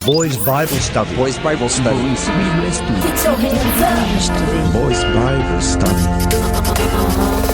Boys Bible Study. Boys Bible Study. Get your hands up. Boys Bible Study.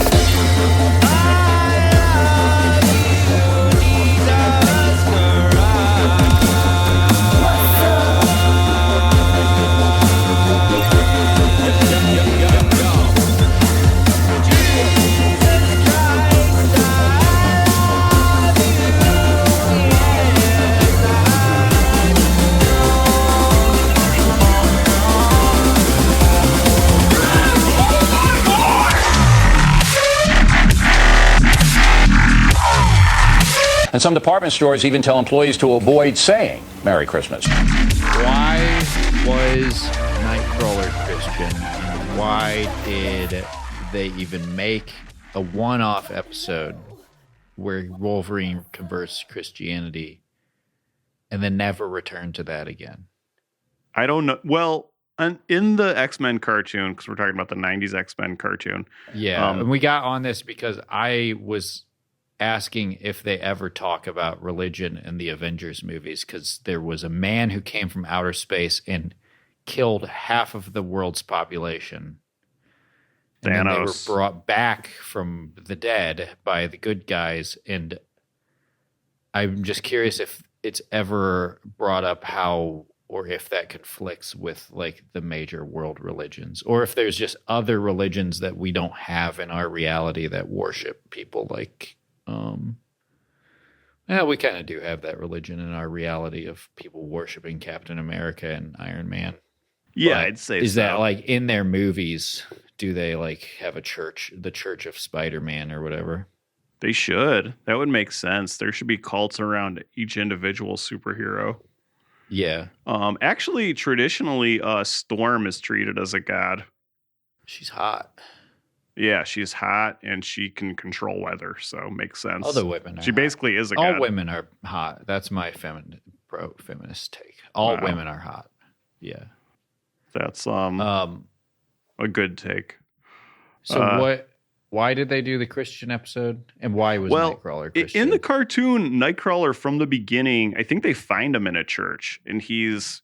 And some department stores even tell employees to avoid saying Merry Christmas. Why was Nightcrawler Christian? And why did they even make a one-off episode where Wolverine converts to Christianity and then never return to that again? I don't know. Well, in the X-Men cartoon, because we're talking about the 90s X-Men cartoon. Yeah, and we got on this because I was asking if they ever talk about religion in the Avengers movies, because there was a man who came from outer space and killed half of the world's population. And then they were brought back from the dead by the good guys. And I'm just curious if it's ever brought up how, or if that conflicts with like the major world religions, or if there's just other religions that we don't have in our reality that worship people like, we kind of do have that religion in our reality of people worshiping Captain America and Iron Man. Yeah, but I'd say is so. that like in their movies? Do they like have a church, the Church of Spider-Man or whatever? They should. That would make sense. There should be cults around each individual superhero. Yeah. Actually, traditionally, Storm is treated as a god. She's hot. Yeah, she's hot and she can control weather, so makes sense. Other women are She hot. basically is a All god. women are hot. That's my pro-feminist take. All Wow. women are hot. Yeah. That's a good take. So why did they do the Christian episode? And why was Nightcrawler Christian? In the cartoon, Nightcrawler from the beginning, I think they find him in a church, and he's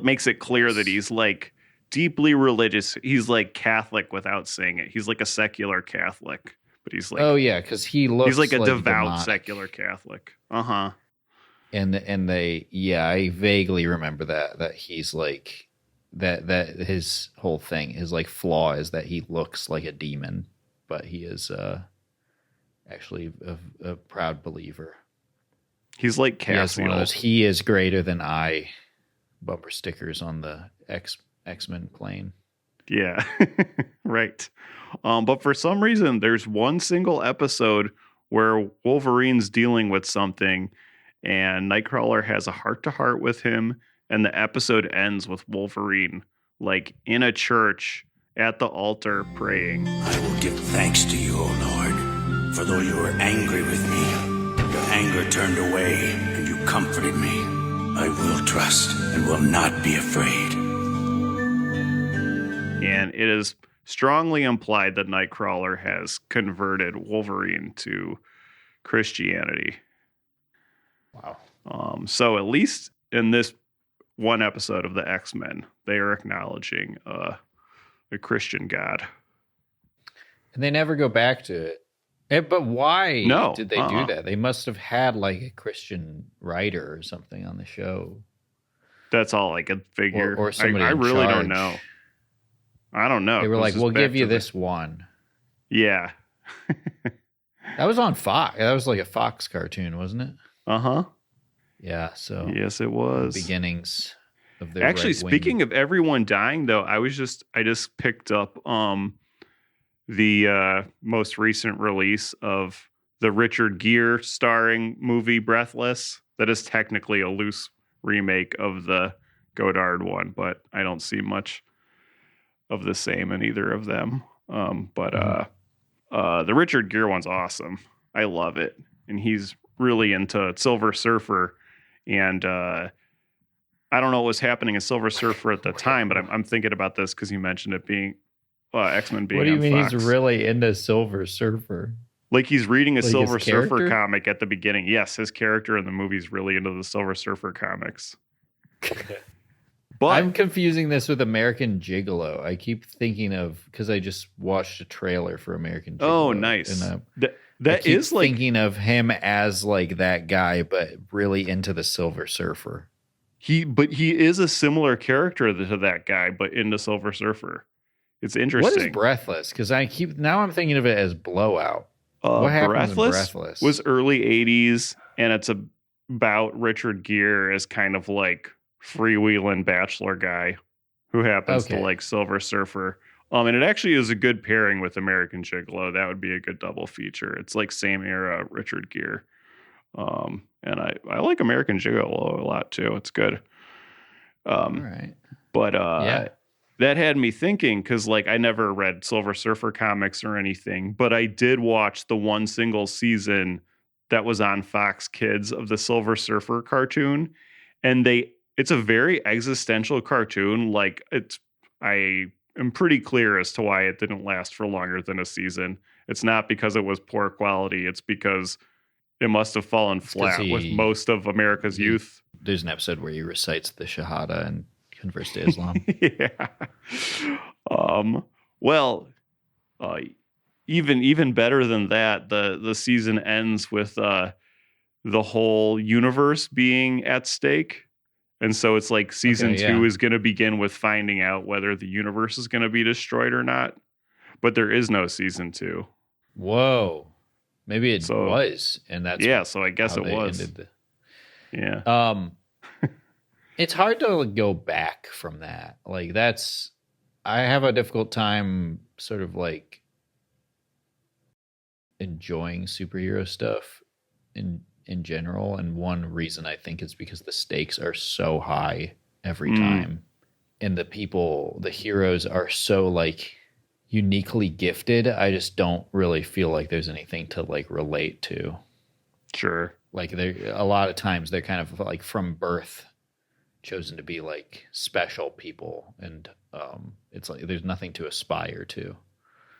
makes it clear that he's like deeply religious. He's like Catholic without saying it. He's like a secular Catholic, but he's like, oh yeah, because he looks he's like a devout demonic. secular Catholic. Uh-huh. And they, yeah, I vaguely remember that he's like that his whole thing, his like flaw is that he looks like a demon, but he is actually a proud believer. He's like He has one of Cassiel. those "He is greater than I" bumper stickers on the X-Men plane. Yeah, right. But for some reason, there's one single episode where Wolverine's dealing with something, and Nightcrawler has a heart-to-heart with him, and the episode ends with Wolverine, like, in a church at the altar praying. I will give thanks to you, O Lord, for though you were angry with me, your anger turned away, and you comforted me. I will trust and will not be afraid. And it is strongly implied that Nightcrawler has converted Wolverine to Christianity. Wow. So at least in this one episode of the X-Men, they are acknowledging a Christian God. And they never go back to it. But why did they do that? They must have had like a Christian writer or something on the show. That's all I could figure. Or somebody I in really charge. don't know. I don't know. They were This like, is we'll back give you to the- this one. Yeah. That was on Fox. That was like a Fox cartoon, wasn't it? Uh-huh. Yeah, so Yes, it was. beginnings of their Actually, right-wing- speaking of everyone dying, though, I just picked up the most recent release of the Richard Gere starring movie Breathless. That is technically a loose remake of the Godard one, but I don't see much of the same in either of them. The Richard Gere one's awesome. I love it, and he's really into Silver Surfer, and I don't know what was happening in Silver Surfer at the time, but I'm thinking about this because you mentioned it being X-Men being. What do you on mean Fox. he's really into Silver Surfer? Like he's reading a Like his Silver Surfer character? comic at the beginning. Yes, his character in the movie's really into the Silver Surfer comics. But I'm confusing this with American Gigolo. I keep thinking of, because I just watched a trailer for American Gigolo. oh, nice. And That keep is like thinking of him as like that guy, but really into the Silver Surfer. he is a similar character to that guy, but into Silver Surfer. It's What interesting. is Breathless? Because I'm thinking of it as Blowout. What happens in Breathless? Was early 80s, and it's about Richard Gere as kind of like freewheeling bachelor guy who happens to like Silver Surfer. And it actually is a good pairing with American Gigolo. That would be a good double feature. It's like same era Richard Gere. And I like American Gigolo a lot too. It's good. All right. But yeah. that had me thinking, because like I never read Silver Surfer comics or anything, but I did watch the one single season that was on Fox Kids of the Silver Surfer cartoon. And it's a very existential cartoon. Like I am pretty clear as to why it didn't last for longer than a season. It's not because it was poor quality. It's because it must have fallen flat with most of America's youth. There's an episode where he recites the Shahada and converts to Islam. Yeah. Well, even better than that, the season ends with the whole universe being at stake. And so it's like season 2 is going to begin with finding out whether the universe is going to be destroyed or not. But there is no season 2. Whoa. Maybe it was. And that's so I guess it was. Yeah. It's hard to go back from that. Like I have a difficult time sort of like enjoying superhero stuff in general. And one reason I think is because the stakes are so high every time. And the heroes are so like uniquely gifted. I just don't really feel like there's anything to like relate to. Sure. Like a lot of times they're kind of like from birth chosen to be like special people, and it's like there's nothing to aspire to.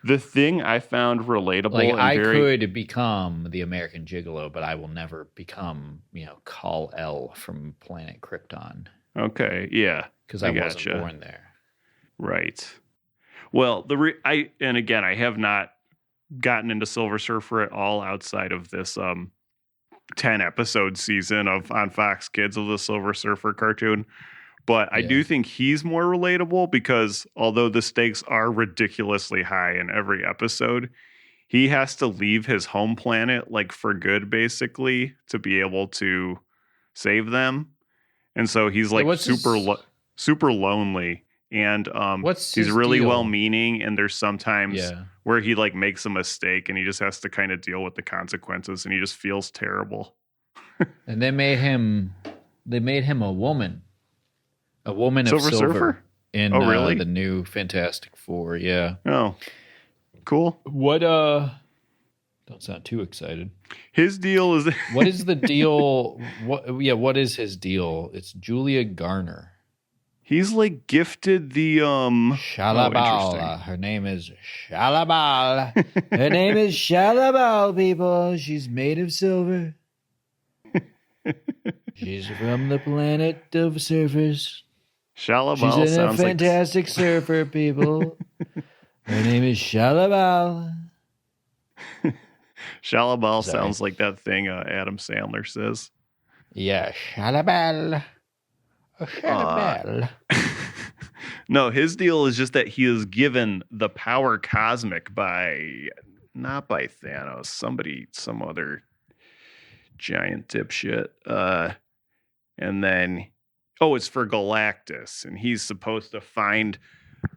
The thing I found relatable, like and I could become the American Gigolo, but I will never become, Kal-El from planet Krypton. Okay, yeah, because I wasn't born there. Right. Well, I have not gotten into Silver Surfer at all outside of this 10 episode season on Fox Kids of the Silver Surfer cartoon. But I do think he's more relatable because although the stakes are ridiculously high in every episode, he has to leave his home planet like for good, basically, to be able to save them. And so he's like super lonely. And he's really well-meaning, and there's sometimes where he like makes a mistake and he just has to kind of deal with the consequences, and he just feels terrible. And they made him a woman. A woman Silver of silver Surfer? in really? The new Fantastic Four, yeah. Oh, cool. What don't sound too excited. His deal is what is the deal? What is his deal? It's Julia Garner. He's like gifted the Shalabal. Her name is Shalabal. Her name is Shalabal, people. She's made of silver. She's from the planet of surfers. Shalabal She's a fantastic surfer, people. Her name is Shalabal. Shalabal sounds like that thing Adam Sandler says. Yeah, Shalabal. Shalabal. No, his deal is just that he is given the power cosmic not by Thanos, some other giant dipshit. And then, it's for Galactus, and he's supposed to find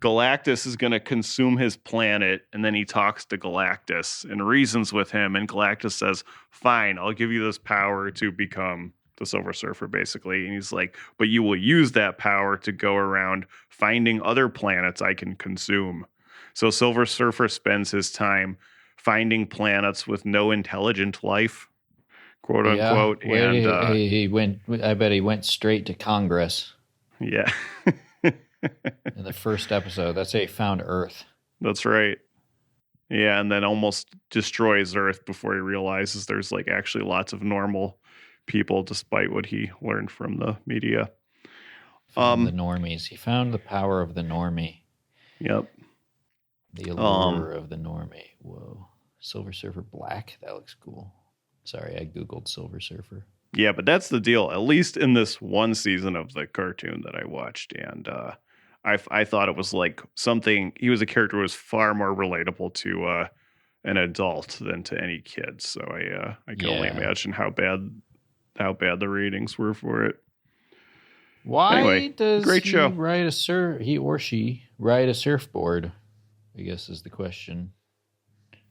Galactus is going to consume his planet, and then he talks to Galactus and reasons with him, and Galactus says, fine, I'll give you this power to become the Silver Surfer, basically. And he's like, but you will use that power to go around finding other planets I can consume. So Silver Surfer spends his time finding planets with no intelligent life, quote unquote. And he went. I bet he went straight to Congress. Yeah. In the first episode, that's how he found Earth. That's right. Yeah, and then almost destroys Earth before he realizes there's like actually lots of normal people, despite what he learned from the media. Found the normies. He found the power of the normie. Yep. The allure of the normie. Whoa. Silver Surfer Black? That looks cool. Sorry, I Googled Silver Surfer. Yeah, but that's the deal. At least in this one season of the cartoon that I watched. And I thought it was like something, he was a character who was far more relatable to an adult than to any kid. So I can only imagine how bad the ratings were for it. Why anyway, does great show. he or she ride a surfboard? I guess is the question.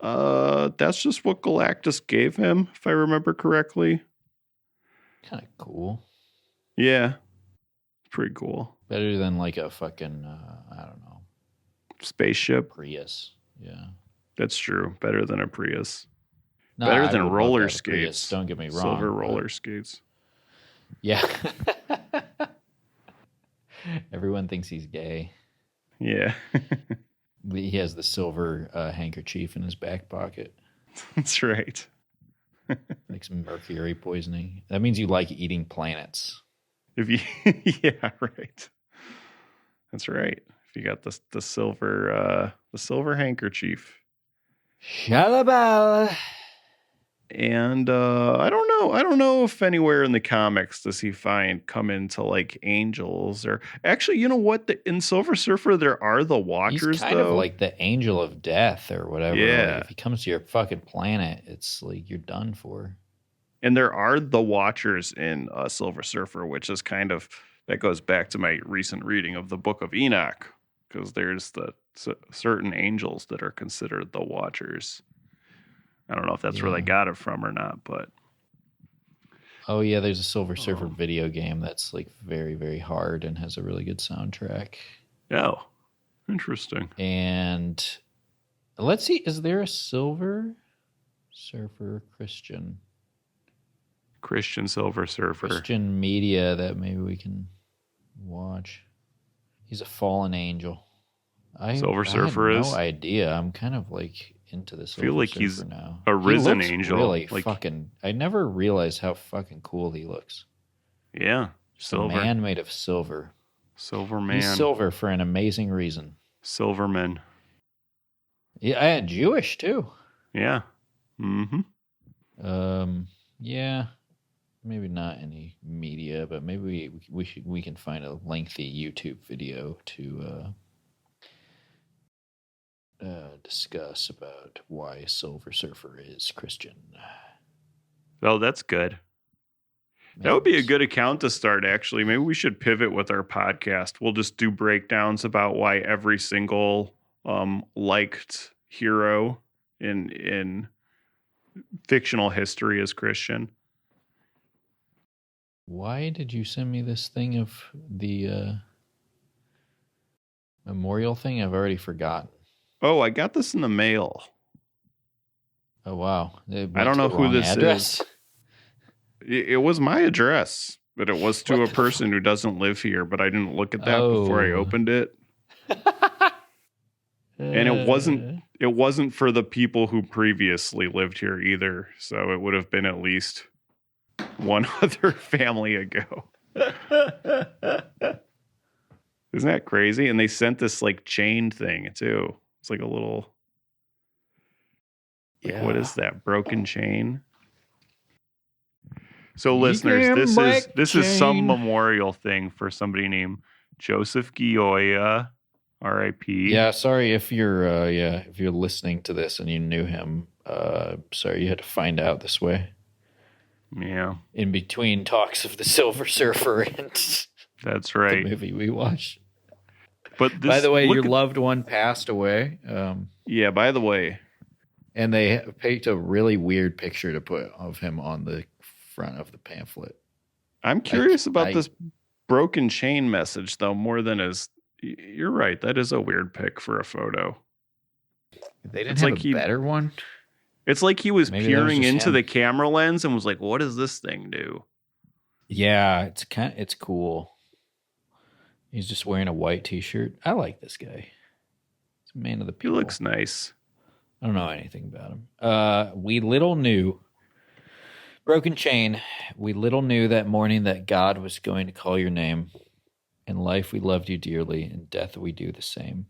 That's just what Galactus gave him, if I remember correctly. Kind of cool. Yeah. Pretty cool. Better than like a fucking, I don't know. Spaceship. Prius. Yeah. That's true. Better than a Prius. No, Better I than would roller love to have a Prius, skates. don't get me wrong. Silver roller skates. Yeah. Everyone thinks he's gay. Yeah. He has the silver handkerchief in his back pocket. That's right. Like some mercury poisoning. That means you like eating planets. If you, yeah, right. That's right. If you got the silver handkerchief. Shalabala. And I don't know if anywhere in the comics does he come into like angels or actually, you know what? In Silver Surfer there are the Watchers. He's kind of like the angel of death or whatever. Yeah. Like if he comes to your fucking planet, it's like you're done for. And there are the Watchers in Silver Surfer, which is that goes back to my recent reading of the Book of Enoch, because there's the certain angels that are considered the Watchers. I don't know if that's where they got it from or not, but. Oh yeah, there's a Silver Surfer video game that's like very, very hard and has a really good soundtrack. Oh, interesting. And let's see, is there a Silver Surfer Christian Silver Surfer? Christian media that maybe we can watch? He's a fallen angel. Silver Surfer I have is? no idea. I'm kind of like into this. I feel like he's now. a risen he looks angel. Really like, fucking. I never realized how fucking cool he looks. Yeah, silver. A man made of silver. Silver man. He's silver for an amazing reason. Silverman. Yeah, Jewish too. Yeah. Mm-hmm. Yeah. Maybe not any media, but maybe we can find a lengthy YouTube video to discuss about why Silver Surfer is Christian. Oh, that's good. That would be a good account to start, actually. Maybe we should pivot with our podcast. We'll just do breakdowns about why every single liked hero in fictional history is Christian. Why did you send me this thing of the memorial thing? I've already forgotten. Oh, I got this in the mail. Oh, wow. I don't know who this is. It was my address, but it was to a person who doesn't live here, but I didn't look at that before I opened it. And it wasn't for the people who previously lived here either, so it would have been at least one other family ago. Isn't that crazy? And they sent this like chain thing too. It's like a little what is that? Broken chain? So listeners, this is some memorial thing for somebody named Joseph Gioia, R.I.P. Yeah, sorry if you're listening to this and you knew him. Sorry you had to find out this way. Yeah. In between talks of the Silver Surfer and that's right. the movie we watched. But by the way, your loved one passed away. Yeah, by the way. And they picked a really weird picture to put of him on the front of the pamphlet. I'm curious about this broken chain message, though, more than you're right. That is a weird pic for a photo. They didn't have a better one? It's like he was peering into him. the camera lens and was like, what does this thing do? Yeah, it's cool. He's just wearing a white t-shirt. I like this guy. He's a man of the people. He looks nice. I don't know anything about him. We little knew, broken chain, we little knew that morning that God was going to call your name. In life we loved you dearly, in death we do the same.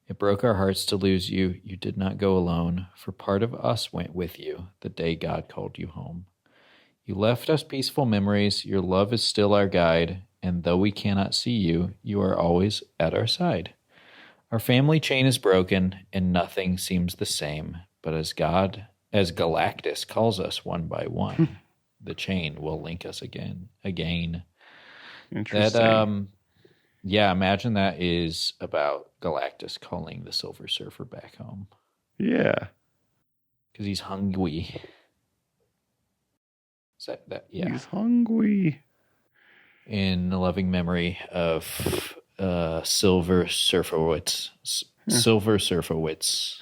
It broke our hearts to lose you. You did not go alone, for part of us went with you the day God called you home. You left us peaceful memories. Your love is still our guide, and though we cannot see you, you are always at our side. Our family chain is broken, and nothing seems the same. But as Galactus calls us one by one, the chain will link us again. Interesting. Yeah, imagine that is about Galactus calling the Silver Surfer back home. Yeah. Because he's hungry. Is that? Yeah. He's hungry. In loving memory of Silver Surferwitz. Silver Surferwitz.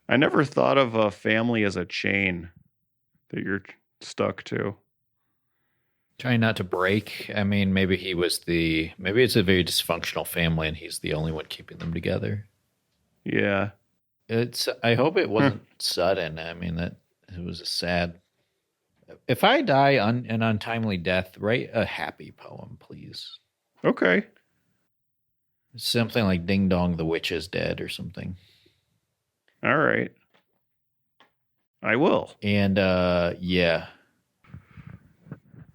I never thought of a family as a chain that you're stuck to. Trying not to break. I mean, maybe it's a very dysfunctional family and he's the only one keeping them together. Yeah. I hope it wasn't sudden. I mean, that it was a sad. If I die an untimely death, write a happy poem, please. Okay. Something like Ding Dong, the Witch is Dead or something. All right. I will. And, yeah.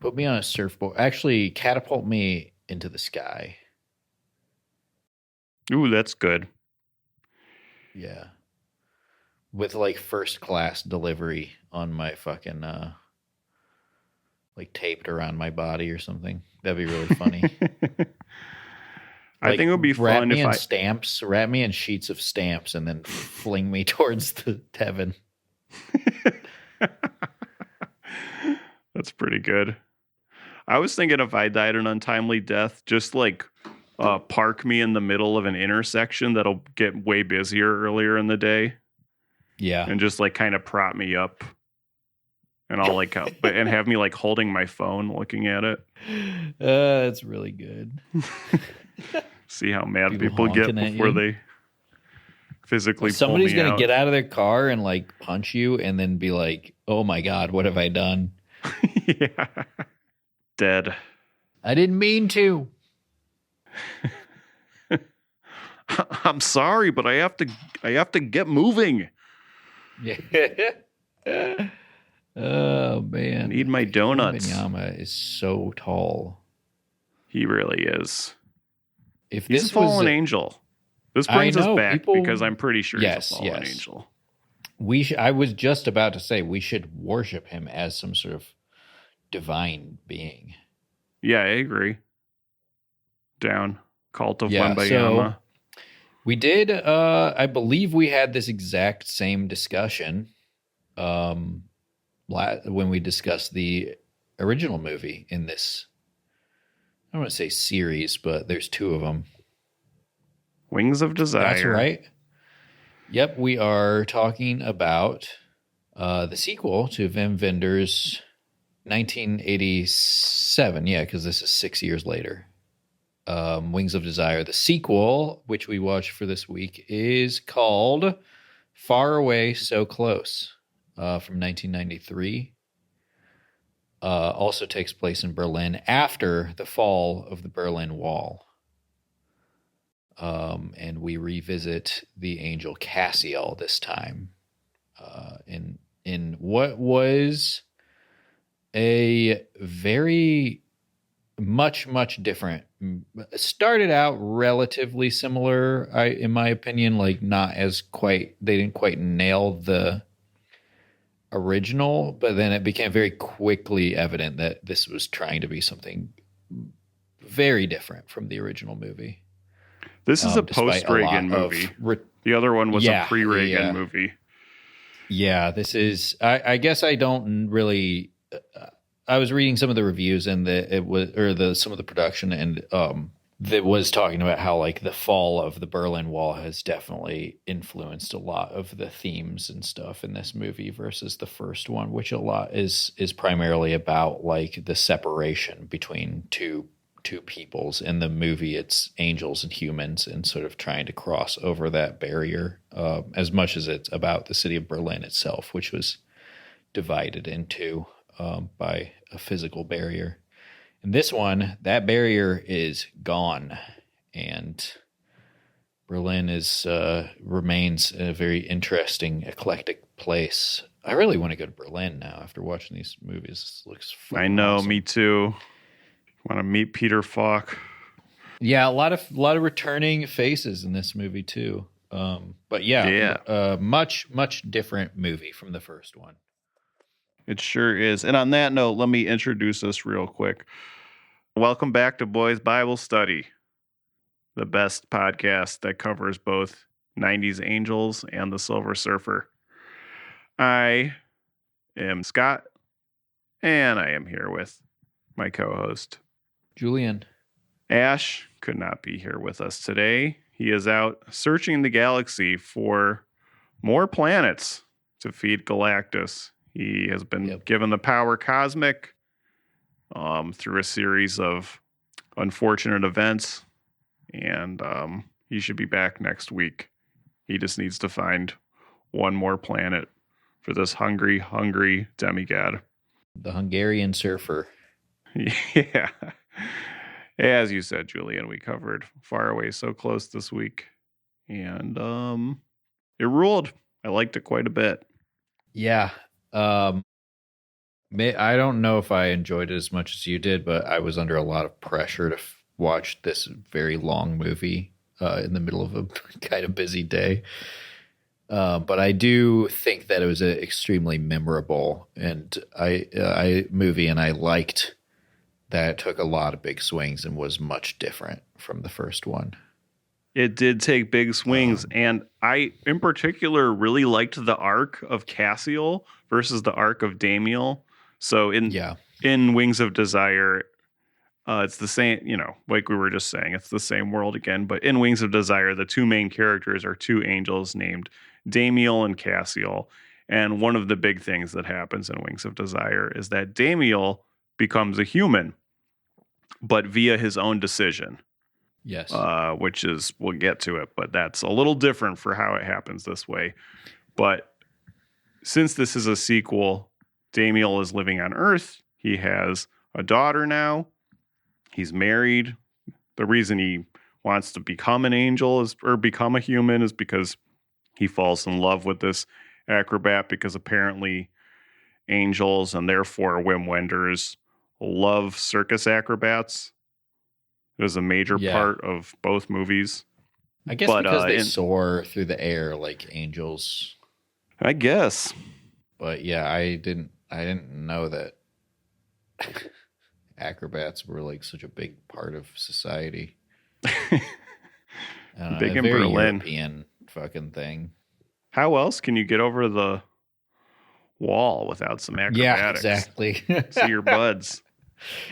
Put me on a surfboard. Actually, catapult me into the sky. Ooh, that's good. Yeah. With, like, first class delivery on my fucking, like, taped around my body or something. That'd be really funny. I think it would be fun if wrap me in sheets of stamps and then fling me towards the heaven. That's pretty good. I was thinking if I died an untimely death, just like park me in the middle of an intersection that'll get way busier earlier in the day. Yeah. And just like kind of prop me up. And I'll like, and have me like holding my phone looking at it. That's really good. See how mad people get before they physically somebody's going to get out of their car and like punch you and then be like, oh my God, what have I done? Yeah. Dead. I didn't mean to. I'm sorry, but I have to get moving. Yeah. Oh man. I need my donuts. Benyama is so tall. He really is. If he's this a fallen was angel. This brings us back because I'm pretty sure he's a fallen angel. I was just about to say we should worship him as some sort of divine being. Yeah, I agree. Down. Cult of Wembayama. So we did, I believe we had this exact same discussion when we discussed the original movie in this, I don't want to say series, but there's two of them. Wings of Desire. That's right. Yep, we are talking about the sequel to Wim Wenders' 1987. Yeah, because this is 6 years later. Wings of Desire. The sequel, which we watched for this week, is called Faraway, So Close, from 1993. Also takes place in Berlin after the fall of the Berlin Wall. And we revisit the angel Cassiel this time, in what was a very much different. Started out relatively similar, in my opinion, like not as quite. They didn't quite nail the original, but then it became very quickly evident that this was trying to be something very different from the original movie. This is a post-Reagan movie. The other one was a pre-Reagan movie. Yeah, this is. I guess I don't really. I was reading some of the reviews and some of the production, and that was talking about how like the fall of the Berlin Wall has definitely influenced a lot of the themes and stuff in this movie versus the first one, which a lot is primarily about like the separation between two peoples. In the movie, it's angels and humans and sort of trying to cross over that barrier, as much as it's about the city of Berlin itself, which was divided in two by a physical barrier. In this one, that barrier is gone, and Berlin remains a very interesting, eclectic place. I really want to go to Berlin now after watching these movies. This looks I know, awesome. me too. Want to meet Peter Falk? Yeah, a lot of returning faces in this movie too. But yeah, much different movie from the first one. It sure is. And on that note, let me introduce us real quick. Welcome back to Boys Bible Study, the best podcast that covers both 90s Angels and the Silver Surfer. I am Scott, and I am here with my co-host, Julian. Ash could not be here with us today. He is out searching the galaxy for more planets to feed Galactus. He has been given the power cosmic through a series of unfortunate events, and he should be back next week. He just needs to find one more planet for this hungry demigod. The Hungarian surfer. Yeah. As you said, Julian, we covered Faraway so close this week, and it ruled. I liked it quite a bit. Yeah. I don't know if I enjoyed it as much as you did, but I was under a lot of pressure to watch this very long movie in the middle of a kind of busy day. But I do think that it was an extremely memorable movie, and I liked that it took a lot of big swings and was much different from the first one. It did take big swings, and I, in particular, really liked the arc of Cassiel versus the arc of Damiel. So in Wings of Desire, it's the same, like we were just saying, it's the same world again. But in Wings of Desire, the two main characters are two angels named Damiel and Cassiel. And one of the big things that happens in Wings of Desire is that Damiel becomes a human, but via his own decision. Yes. Which is, we'll get to it, but that's a little different for how it happens this way. But since this is a sequel, Damiel is living on Earth. He has a daughter now. He's married. The reason he wants to become an angel or become a human is because he falls in love with this acrobat, because apparently angels and therefore Wim Wenders love circus acrobats. It is a major part of both movies. I guess because they soar through the air like angels. I guess. But yeah, I didn't know that acrobats were like such a big part of society. Big in very Berlin. European fucking thing. How else can you get over the wall without some acrobatics? Yeah, exactly. See your buds.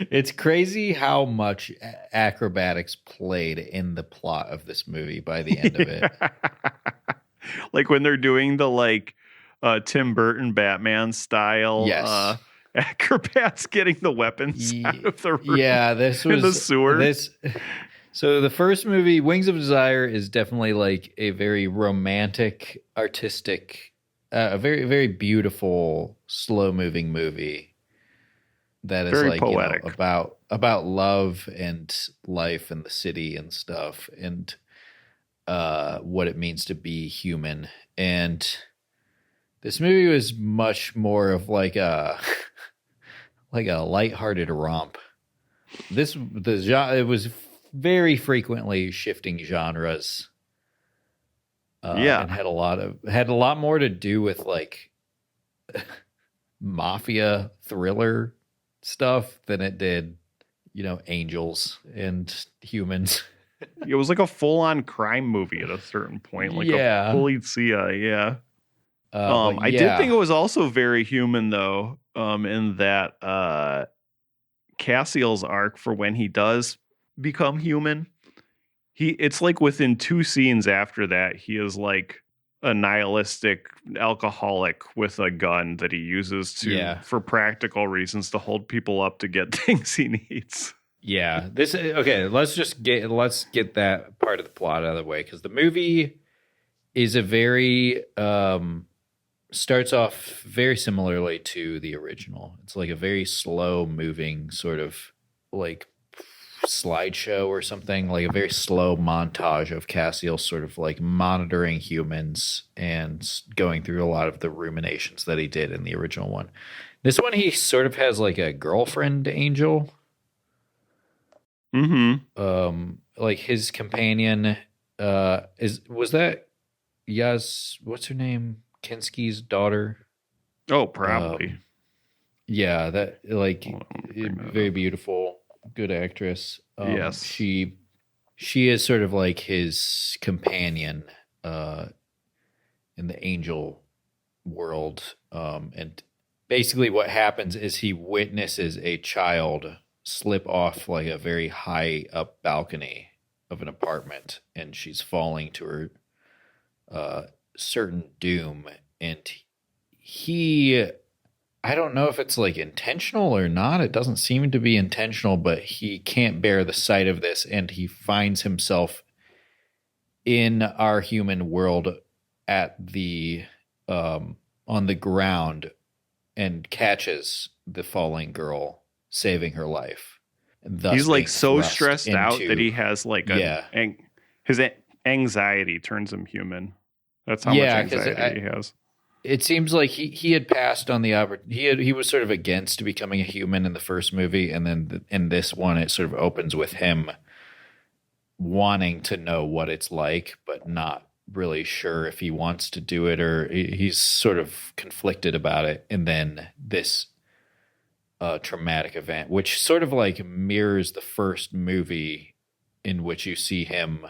It's crazy how much acrobatics played in the plot of this movie by the end of it. Like when they're doing the Tim Burton Batman style acrobats getting the weapons out of the room. Yeah, this was in the sewer. So the first movie, Wings of Desire, is definitely like a very romantic, artistic, a very, very beautiful, slow-moving movie. That is very poetic. About love and life and the city and stuff, and what it means to be human. And this movie was much more of like a lighthearted romp. It was very frequently shifting genres. And had a lot more to do with like mafia thriller stuff than it did, angels and humans. It was like a full-on crime movie at a certain point, like a polizia. I did think it was also very human, though, in that Cassiel's arc for when he does become human. It's like within 2 scenes after that, he is like a nihilistic alcoholic with a gun that he uses for practical reasons to hold people up to get things he needs. Yeah. Let's get that part of the plot out of the way, because the movie is a very starts off very similarly to the original. It's like a very slow moving sort of like slideshow or something, like a very slow montage of Cassiel sort of like monitoring humans and going through a lot of the ruminations that he did in the original one. This one, he sort of has like a girlfriend angel. Like his companion was that what's her name? Kinski's daughter. Oh, probably. Yeah, that like very beautiful, good actress. Yes, she is sort of like his companion in the angel world, and basically what happens is he witnesses a child slip off like a very high up balcony of an apartment, and she's falling to her certain doom, and I don't know if it's like intentional or not. It doesn't seem to be intentional, but he can't bear the sight of this, and he finds himself in our human world at the on the ground and catches the falling girl, saving her life. He's like so stressed out that he has like his anxiety turns him human. That's how much anxiety he has. It seems like he had passed on the opportunity. He was sort of against becoming a human in the first movie, and then in this one, it sort of opens with him wanting to know what it's like, but not really sure if he wants to do it, or he's sort of conflicted about it. And then this traumatic event, which sort of like mirrors the first movie, in which you see him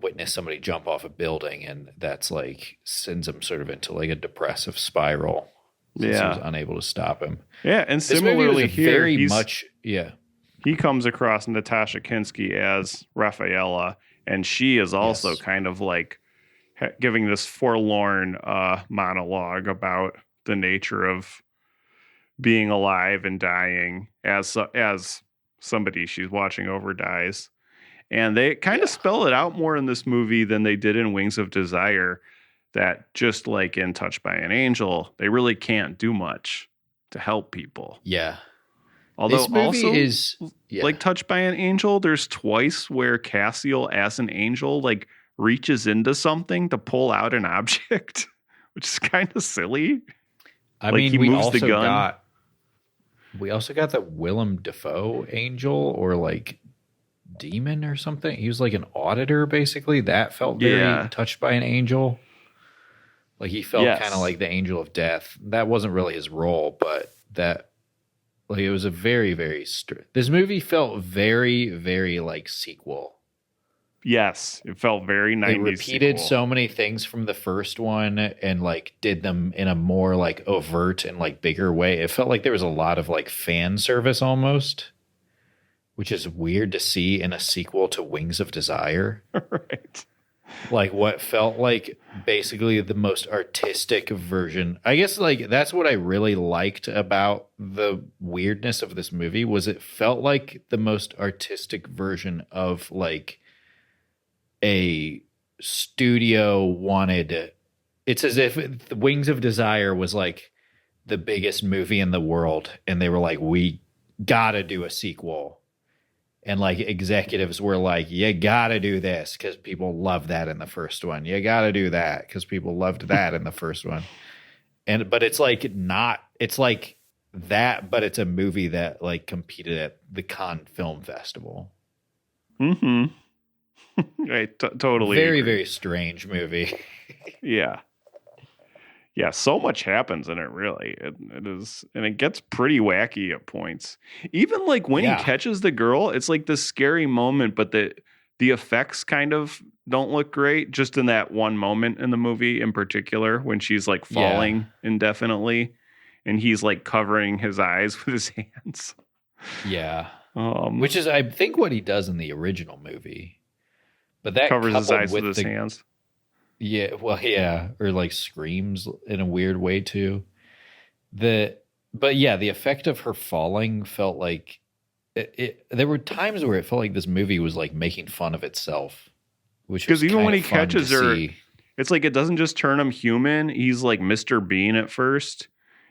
witness somebody jump off a building, and that's like sends him sort of into like a depressive spiral. Since he was unable to stop him. Yeah, and similarly here, he comes across Natasha Kinski as Rafaela, and she is also kind of like giving this forlorn monologue about the nature of being alive and dying as somebody she's watching over dies. And they kind of spell it out more in this movie than they did in Wings of Desire, that just like in Touched by an Angel, they really can't do much to help people. Yeah. Although this movie also, is like Touched by an Angel, there's twice where Cassiel as an angel like reaches into something to pull out an object, which is kind of silly. I mean, he moves the gun. We also got the Willem Dafoe angel, or like demon or something. He was like an auditor, basically. That felt very Touched by an Angel. Like he felt kind of like the angel of death. That wasn't really his role, but that like it was a very, very this movie felt very, very like sequel. Yes, it felt very 90s. They repeated so many things from the first one and like did them in a more like overt and like bigger way. It felt like there was a lot of like fan service almost, which is weird to see in a sequel to Wings of Desire. Right. Like what felt like basically the most artistic version. I guess like that's what I really liked about the weirdness of this movie, was it felt like the most artistic version of like a studio wanted. It's as if the Wings of Desire was like the biggest movie in the world, and they were like, we gotta do a sequel. And like executives were like, you gotta do this because people love that in the first one. You gotta do that because people loved that in the first one. But it's like not, it's like that, but it's a movie that like competed at the Cannes Film Festival. Mm-hmm. Right, totally. Very, agree. very strange movie. Yeah. Yeah, so much happens in it, really. It is, and it gets pretty wacky at points. Even like when he catches the girl, it's like this scary moment, but the effects kind of don't look great just in that one moment in the movie in particular, when she's like falling indefinitely and he's like covering his eyes with his hands. Yeah. Which is, I think, what he does in the original movie. But that covers his eyes with his hands. Yeah, well, yeah, or like screams in a weird way too. But yeah, the effect of her falling felt like there were times where it felt like this movie was like making fun of itself, which because even when he catches her, it's like it doesn't just turn him human. He's like Mr. Bean at first.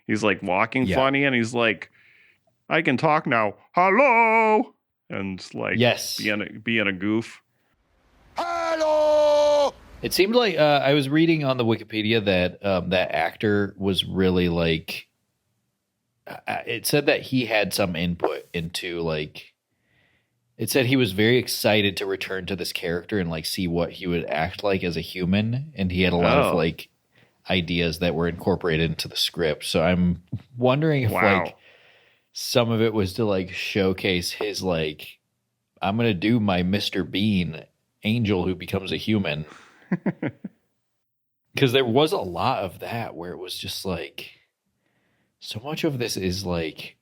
He's like walking funny, and he's like I can talk now. Hello, and like Yes. being a goof. It seemed like I was reading on the Wikipedia that that actor was really like. It said that he had some input into like. It said he was very excited to return to this character and like see what he would act like as a human, and he had a lot of like ideas that were incorporated into the script. So I'm wondering if like some of it was to like showcase his like, I'm gonna do my Mr. Bean angel who becomes a human. Because there was a lot of that where it was just like, so much of this is like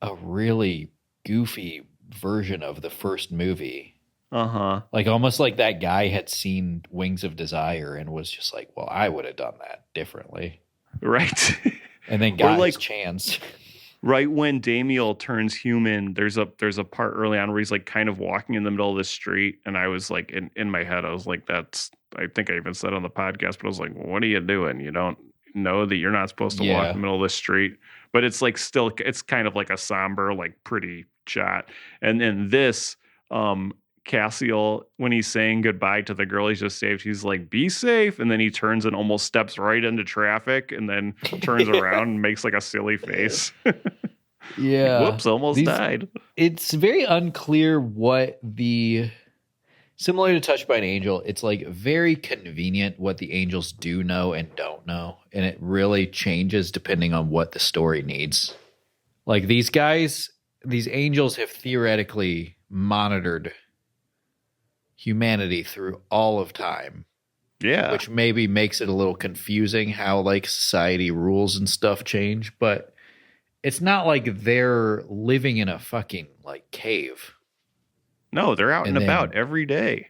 a really goofy version of the first movie. Like almost like that guy had seen Wings of Desire and was just like, well, I would have done that differently. Right. And then got like, his chance. Right when Damiel turns human, there's a part early on where he's like kind of walking in the middle of the street, and I was like in my head, I was like, I think I even said on the podcast, but I was like, well, what are you doing? You don't know that you're not supposed to walk in the middle of the street. But it's like still, it's kind of like a somber, like pretty shot. And then this, Cassiel, when he's saying goodbye to the girl he's just saved, he's like, be safe. And then he turns and almost steps right into traffic and then turns around and makes like a silly face. Yeah. Whoops, almost died. It's very unclear what similar to Touched by an Angel, it's like very convenient what the angels do know and don't know. And it really changes depending on what the story needs. Like these angels have theoretically monitored humanity through all of time. Yeah. Which maybe makes it a little confusing how like society rules and stuff change, but it's not like they're living in a fucking like cave. No, they're out and about every day.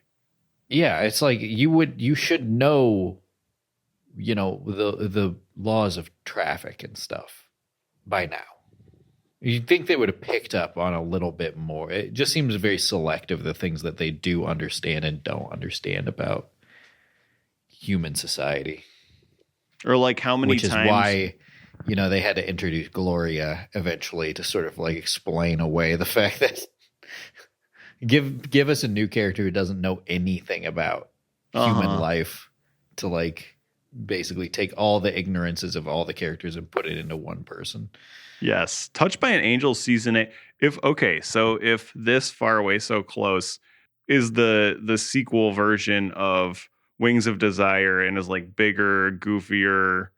Yeah, it's like you should know, you know, the laws of traffic and stuff by now. You'd think they would have picked up on a little bit more. It just seems very selective, the things that they do understand and don't understand about human society. Or like how many times... Which is why, you know, they had to introduce Gloria eventually to sort of like explain away the fact that give us a new character who doesn't know anything about human life to like basically take all the ignorances of all the characters and put it into one person. Yes. Touched by an Angel season 8. If this Faraway So Close is the sequel version of Wings of Desire and is like bigger, goofier,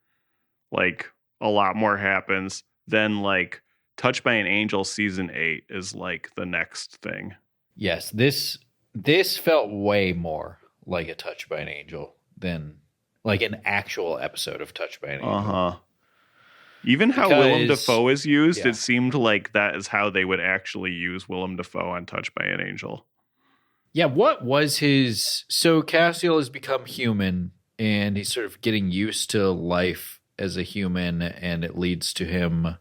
like a lot more happens, then like Touched by an Angel season 8 is like the next thing. Yes, this felt way more like a Touched by an Angel than like an actual episode of Touched by an Angel. Even how Willem Dafoe is used, it seemed like that is how they would actually use Willem Dafoe on Touched by an Angel. Yeah, what was his... So Cassiel has become human, and he's sort of getting used to life as a human, and it leads to him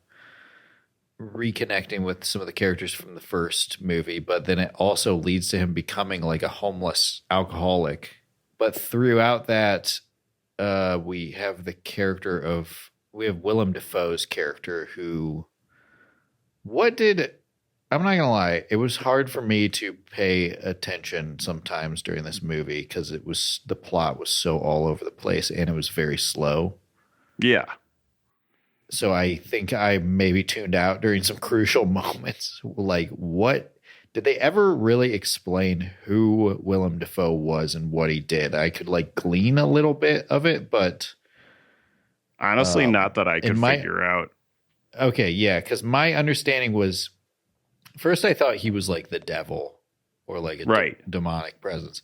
reconnecting with some of the characters from the first movie, but then it also leads to him becoming like a homeless alcoholic. But throughout that, we have Willem Dafoe's character who... I'm not gonna lie, it was hard for me to pay attention sometimes during this movie because the plot was so all over the place and it was very slow. Yeah. So I think I maybe tuned out during some crucial moments. Like, what did they ever really explain who Willem Dafoe was and what he did? I could like glean a little bit of it, but honestly, not that I could figure out. Okay, yeah, because my understanding was, first I thought he was like the devil or like a demonic presence.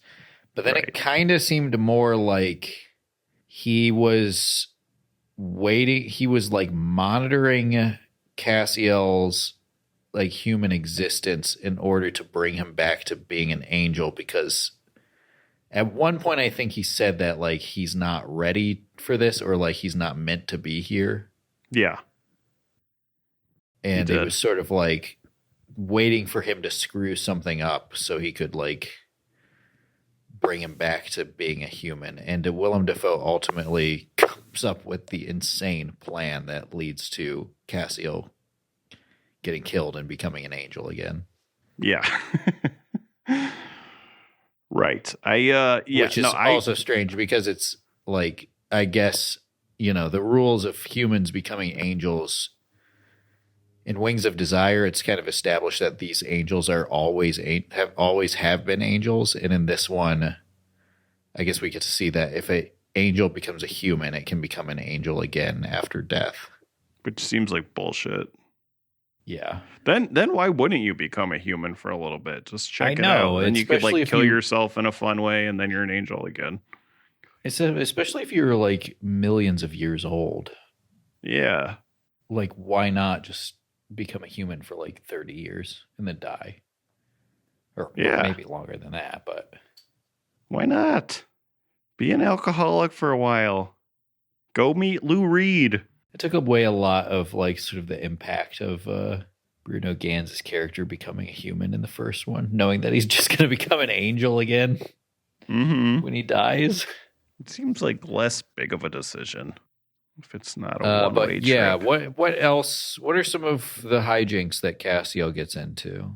But then it kind of seemed more like he was like monitoring Cassiel's like human existence in order to bring him back to being an angel, because at one point I think he said that like he's not ready for this or like he's not meant to be here. Yeah. And it was sort of like waiting for him to screw something up so he could like bring him back to being a human. And Willem Dafoe ultimately comes up with the insane plan that leads to Cassiel getting killed and becoming an angel again. Yeah. Right. Which is also strange because it's like, I guess, the rules of humans becoming angels in Wings of Desire, it's kind of established that these angels are always have been angels. And in this one, I guess we get to see that if an angel becomes a human, it can become an angel again after death. Which seems like bullshit. Yeah. Then why wouldn't you become a human for a little bit? Just check it know, out. Then you could like kill you- yourself in a fun way, and then you're an angel again. Especially if you're like millions of years old. Yeah. Like, why not just become a human for like 30 years and then die? Or maybe longer than that, but... Why not? Be an alcoholic for a while. Go meet Lou Reed. It took away a lot of like sort of the impact of Bruno Ganz' character becoming a human in the first one, knowing that he's just going to become an angel again when he dies. It seems like less big of a decision if it's not a one-way trip. Yeah, what else? What are some of the hijinks that Cassiel gets into?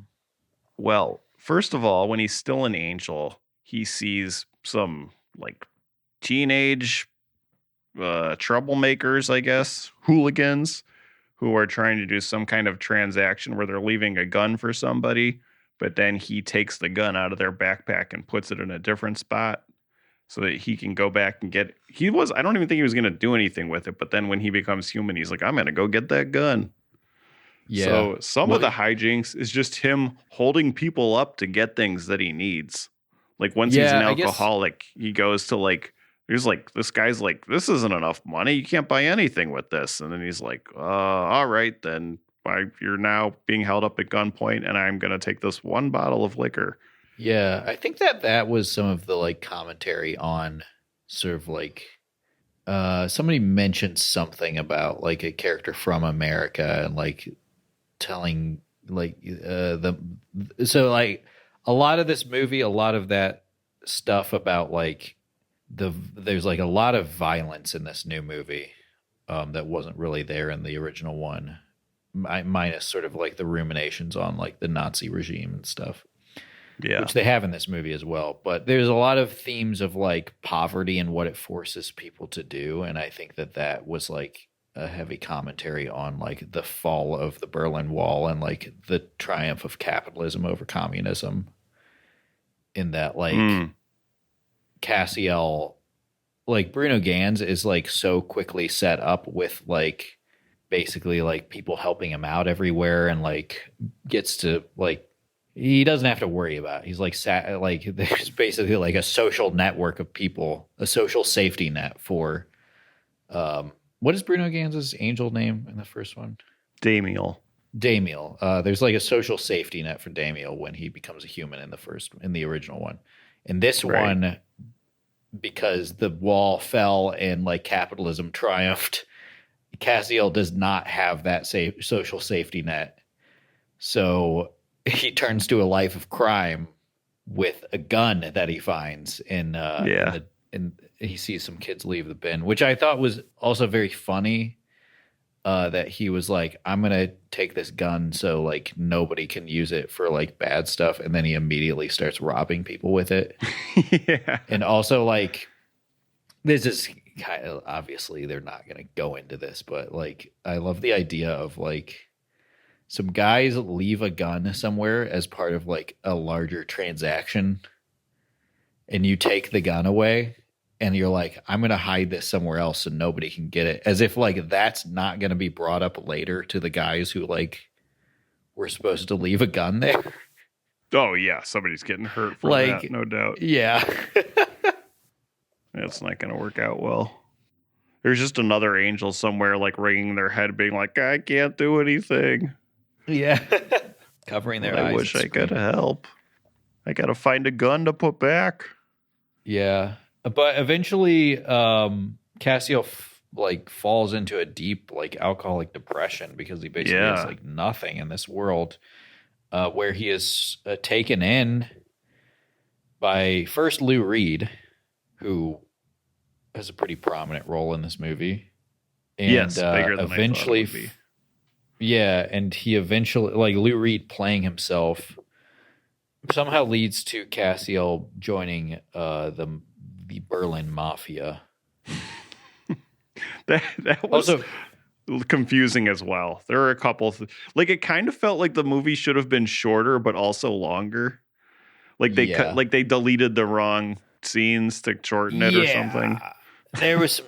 Well, first of all, when he's still an angel, he sees some like teenage troublemakers, I guess, hooligans, who are trying to do some kind of transaction where they're leaving a gun for somebody, but then he takes the gun out of their backpack and puts it in a different spot so that he can go back and get... I don't even think he was going to do anything with it, but then when he becomes human, he's like, I'm going to go get that gun. Yeah. So some of the hijinks is just him holding people up to get things that he needs. Like once he's an alcoholic, he goes to like... He's like, this guy's like, this isn't enough money. You can't buy anything with this. And then he's like, all right, then you're now being held up at gunpoint and I'm going to take this one bottle of liquor. Yeah, I think that was some of the like commentary on sort of like somebody mentioned something about like a character from America and like telling like so like a lot of this movie, a lot of that stuff about like there's like a lot of violence in this new movie that wasn't really there in the original one, minus sort of like the ruminations on like the Nazi regime and stuff. Yeah, which they have in this movie as well. But there's a lot of themes of like poverty and what it forces people to do, and I think that was like a heavy commentary on like the fall of the Berlin Wall and like the triumph of capitalism over communism. In that like Cassiel, like Bruno Ganz is like so quickly set up with like basically like people helping him out everywhere and like gets to like he doesn't have to worry about it. He's like there's basically like a social network of people, a social safety net for what is Bruno Ganz' angel name in the first one? Damiel. There's like a social safety net for Damiel when he becomes a human in the original one. In this one, because the wall fell and like capitalism triumphed, Cassiel does not have that social safety net. So he turns to a life of crime with a gun that he finds and he sees some kids leave the bin, which I thought was also very funny. That he was like, I'm going to take this gun so like nobody can use it for like bad stuff. And then he immediately starts robbing people with it. Yeah. And also like, this is kind of, obviously they're not going to go into this, but like, I love the idea of like some guys leave a gun somewhere as part of like a larger transaction and you take the gun away. And you're like, I'm going to hide this somewhere else so nobody can get it. As if like that's not going to be brought up later to the guys who like were supposed to leave a gun there. Oh yeah, somebody's getting hurt from like, that, no doubt. Yeah. It's not going to work out well. There's just another angel somewhere like wringing their head being like, I can't do anything. Yeah. Covering their eyes. I wish I could help. I got to find a gun to put back. Yeah. But eventually, Cassiel falls into a deep like alcoholic depression because he basically has like nothing in this world. Where he is taken in by first Lou Reed, who has a pretty prominent role in this movie, and bigger than eventually, I thought it would be. Yeah, and he eventually, like Lou Reed playing himself, somehow leads to Cassiel joining the Berlin Mafia. that was also confusing as well. There were a couple like it kind of felt like the movie should have been shorter but also longer. Like they they deleted the wrong scenes to shorten it or something. There was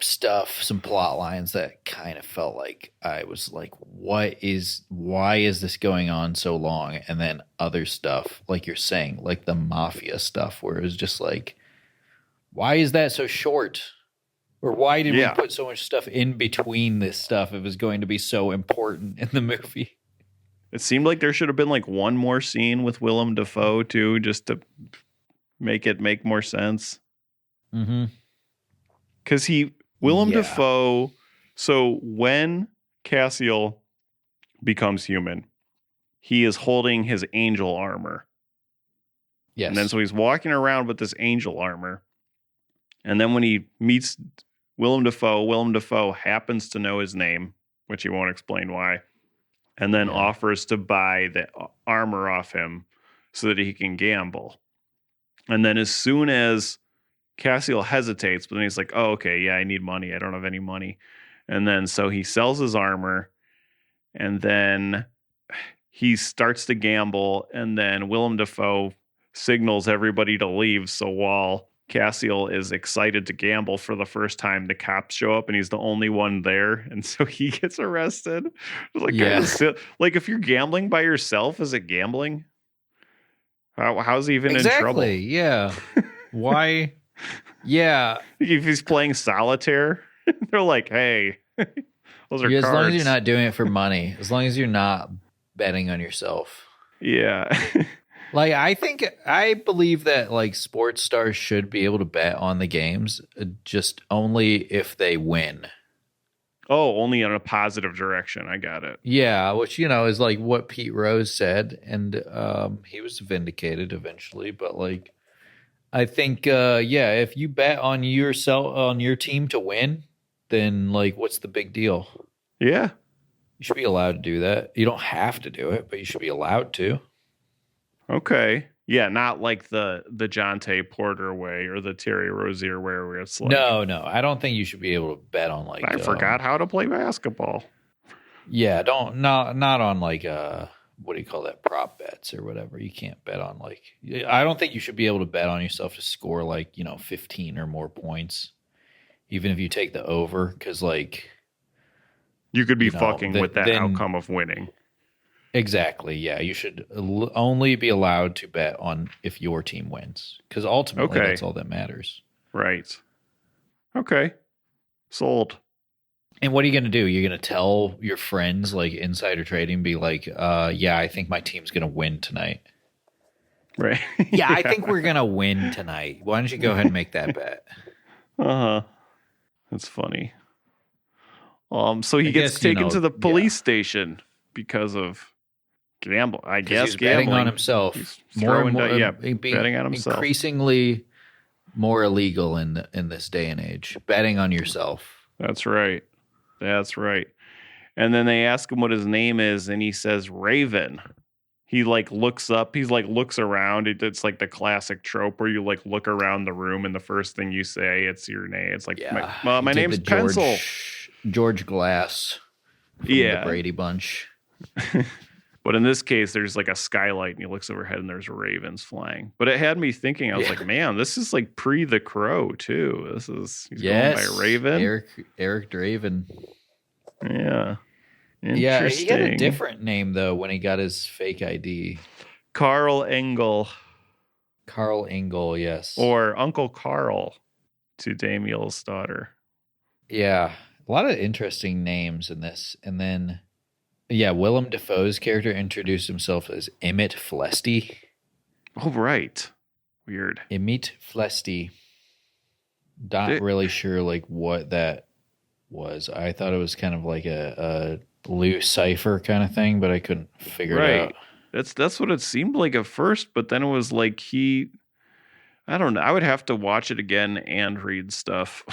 some plot lines that kind of felt like I was like, why is this going on so long? And then other stuff, like you're saying, like the mafia stuff, where it was just like, why is that so short? Or why did we put so much stuff in between this stuff if it was going to be so important in the movie? It seemed like there should have been like one more scene with Willem Dafoe too, just to make it make more sense. Mm-hmm. Because Willem Dafoe, so when Cassiel becomes human, he is holding his angel armor. Yes. And then so he's walking around with this angel armor. And then when he meets Willem Dafoe happens to know his name, which he won't explain why, and then offers to buy the armor off him so that he can gamble. And then as soon as Cassiel hesitates, but then he's like, oh, okay, yeah, I need money. I don't have any money. And then so he sells his armor, and then he starts to gamble, and then Willem Dafoe signals everybody to leave. So while Cassiel is excited to gamble for the first time, the cops show up, and he's the only one there, and so he gets arrested. Like, like if you're gambling by yourself, is it gambling? How's he even in trouble? Yeah. Why? Yeah. If he's playing solitaire, they're like, hey, those are cards. As long as you're not doing it for money, as long as you're not betting on yourself. Yeah. Like, I believe that like sports stars should be able to bet on the games, just only if they win. Oh, only in a positive direction. I got it. Yeah, which, is like what Pete Rose said, and he was vindicated eventually, but like, I think, if you bet on your team to win, then like, what's the big deal? Yeah. You should be allowed to do that. You don't have to do it, but you should be allowed to. Okay. Yeah, not like the Jonte Porter way or the Terry Rozier way where it's like... No. I don't think you should be able to bet on like... I forgot how to play basketball. Yeah, not on like... what do you call that? Prop bets or whatever. You can't bet on like... I don't think you should be able to bet on yourself to score like, 15 or more points. Even if you take the over, because like... You could be fucking with that outcome of winning. Exactly, yeah. You should only be allowed to bet on if your team wins. Because ultimately, that's all that matters. Right. Okay. Sold. And what are you going to do? You're going to tell your friends, like insider trading, be like, I think my team's going to win tonight. Right. Yeah, I think we're going to win tonight. Why don't you go ahead and make that bet? Uh-huh. That's funny. So he gets taken to the police station because of gamble. I guess he's betting on himself. Being betting on himself. Increasingly more illegal in this day and age. Betting on yourself. That's right. And then they ask him what his name is, and he says Raven. He like looks up. He's like looks around. It's like the classic trope where you like look around the room, and the first thing you say it's your name. It's like my name's Pencil. George Glass. From the Brady Bunch. But in this case, there's like a skylight, and he looks overhead, and there's ravens flying. But it had me thinking, I was like, man, this is like pre The Crow too. He's going by Raven. Eric Draven. Yeah. Yeah, he had a different name though when he got his fake ID. Carl Engel. Carl Engel, yes. Or Uncle Carl to Damiel's daughter. Yeah. A lot of interesting names in this. And then, Willem Dafoe's character introduced himself as Emit Flesti. Oh, right. Weird. Emit Flesti. Not really sure like what that was. I thought it was kind of like a loose cipher kind of thing, but I couldn't figure it out. That's what it seemed like at first, but then it was like I don't know. I would have to watch it again and read stuff,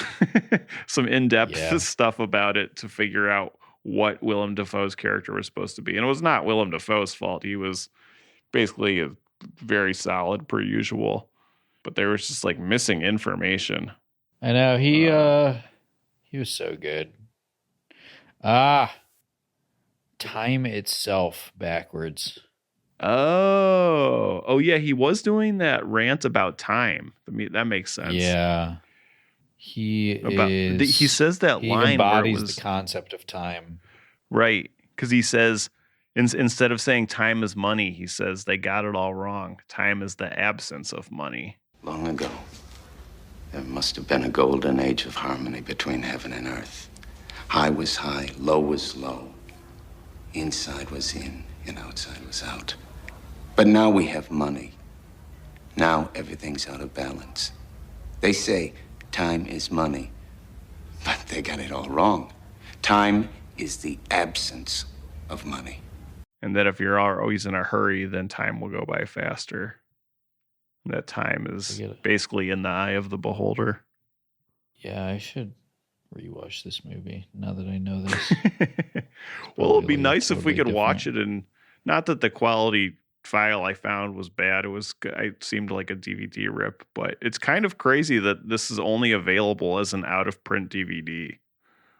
some in-depth stuff about it to figure out what Willem Dafoe's character was supposed to be. And it was not Willem Dafoe's fault. He was basically a very solid per usual, but there was just like missing information. I know he was so good. Time itself backwards. Oh yeah, he was doing that rant about time. That makes sense. Yeah, he says that he line embodies where it was, the concept of time, right? Because he says instead of saying time is money, he says they got it all wrong. Time is the absence of money. Long ago, there must have been a golden age of harmony between heaven and earth. High was high, low was low. Inside was in, and outside was out. But now we have money. Now everything's out of balance. They say time is money, but they got it all wrong. Time is the absence of money. And that if you're always in a hurry, then time will go by faster. And that time is basically in the eye of the beholder. Yeah, I should rewatch this movie now that I know this. Well, it'd be nice if we could watch it, and not that the quality file I found was bad. It seemed like a DVD rip, but it's kind of crazy that this is only available as an out of print DVD.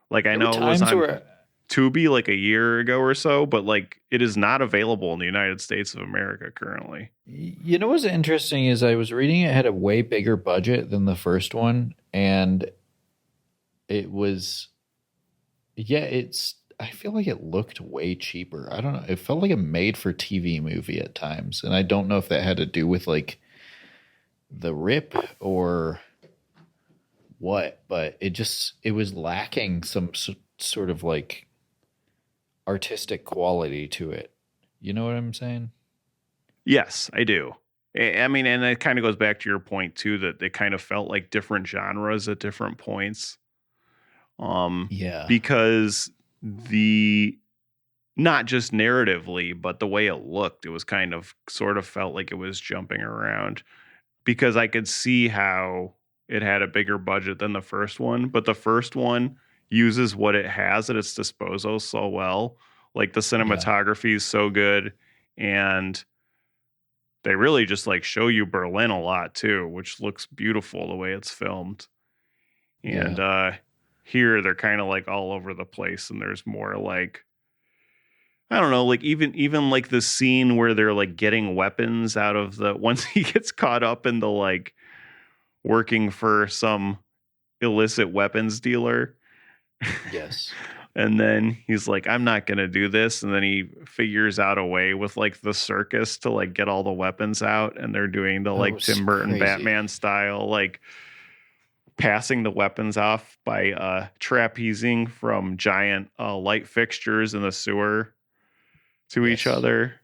Like I know it was on Tubi like a year ago or so, but like it is not available in the United States of America currently. You know what's interesting is I was reading it had a way bigger budget than the first one, and it was, I feel like it looked way cheaper. I don't know. It felt like a made for TV movie at times. And I don't know if that had to do with like the rip or what, but it was lacking some sort of like artistic quality to it. You know what I'm saying? Yes, I do. I mean, and it kind of goes back to your point too, that it kind of felt like different genres at different points. Because not just narratively, but the way it looked, it was kind of sort of felt like it was jumping around, because I could see how it had a bigger budget than the first one, but the first one uses what it has at its disposal so well. Like the cinematography is so good, and they really just like show you Berlin a lot too, which looks beautiful the way it's filmed. And, here they're kind of like all over the place, and there's more like, I don't know, like even like the scene where they're like getting weapons out of once he gets caught up in the like working for some illicit weapons dealer. Yes. And then he's like, I'm not going to do this. And then he figures out a way with like the circus to like get all the weapons out. And they're doing the like Tim Burton Batman style, like passing the weapons off by trapezing from giant light fixtures in the sewer to each other.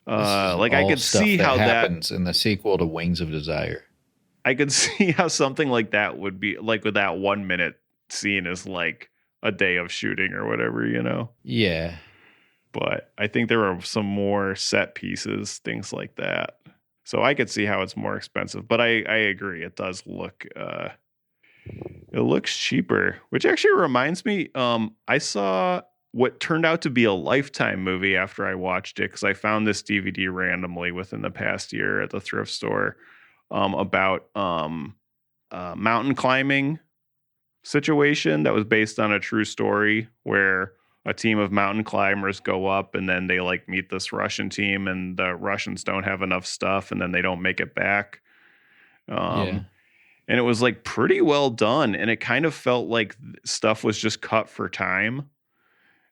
Like I could see how that happens in the sequel to Wings of Desire. I could see how something like that would be, like with that 1 minute scene is like a day of shooting or whatever, you know? Yeah. But I think there are some more set pieces, things like that. So I could see how it's more expensive, but I agree. It does look, it looks cheaper, which actually reminds me, I saw what turned out to be a Lifetime movie after I watched it, because I found this DVD randomly within the past year at the thrift store, about mountain climbing situation that was based on a true story, where a team of mountain climbers go up and then they like meet this Russian team, and the Russians don't have enough stuff, and then they don't make it back. And it was like pretty well done, and it kind of felt like stuff was just cut for time.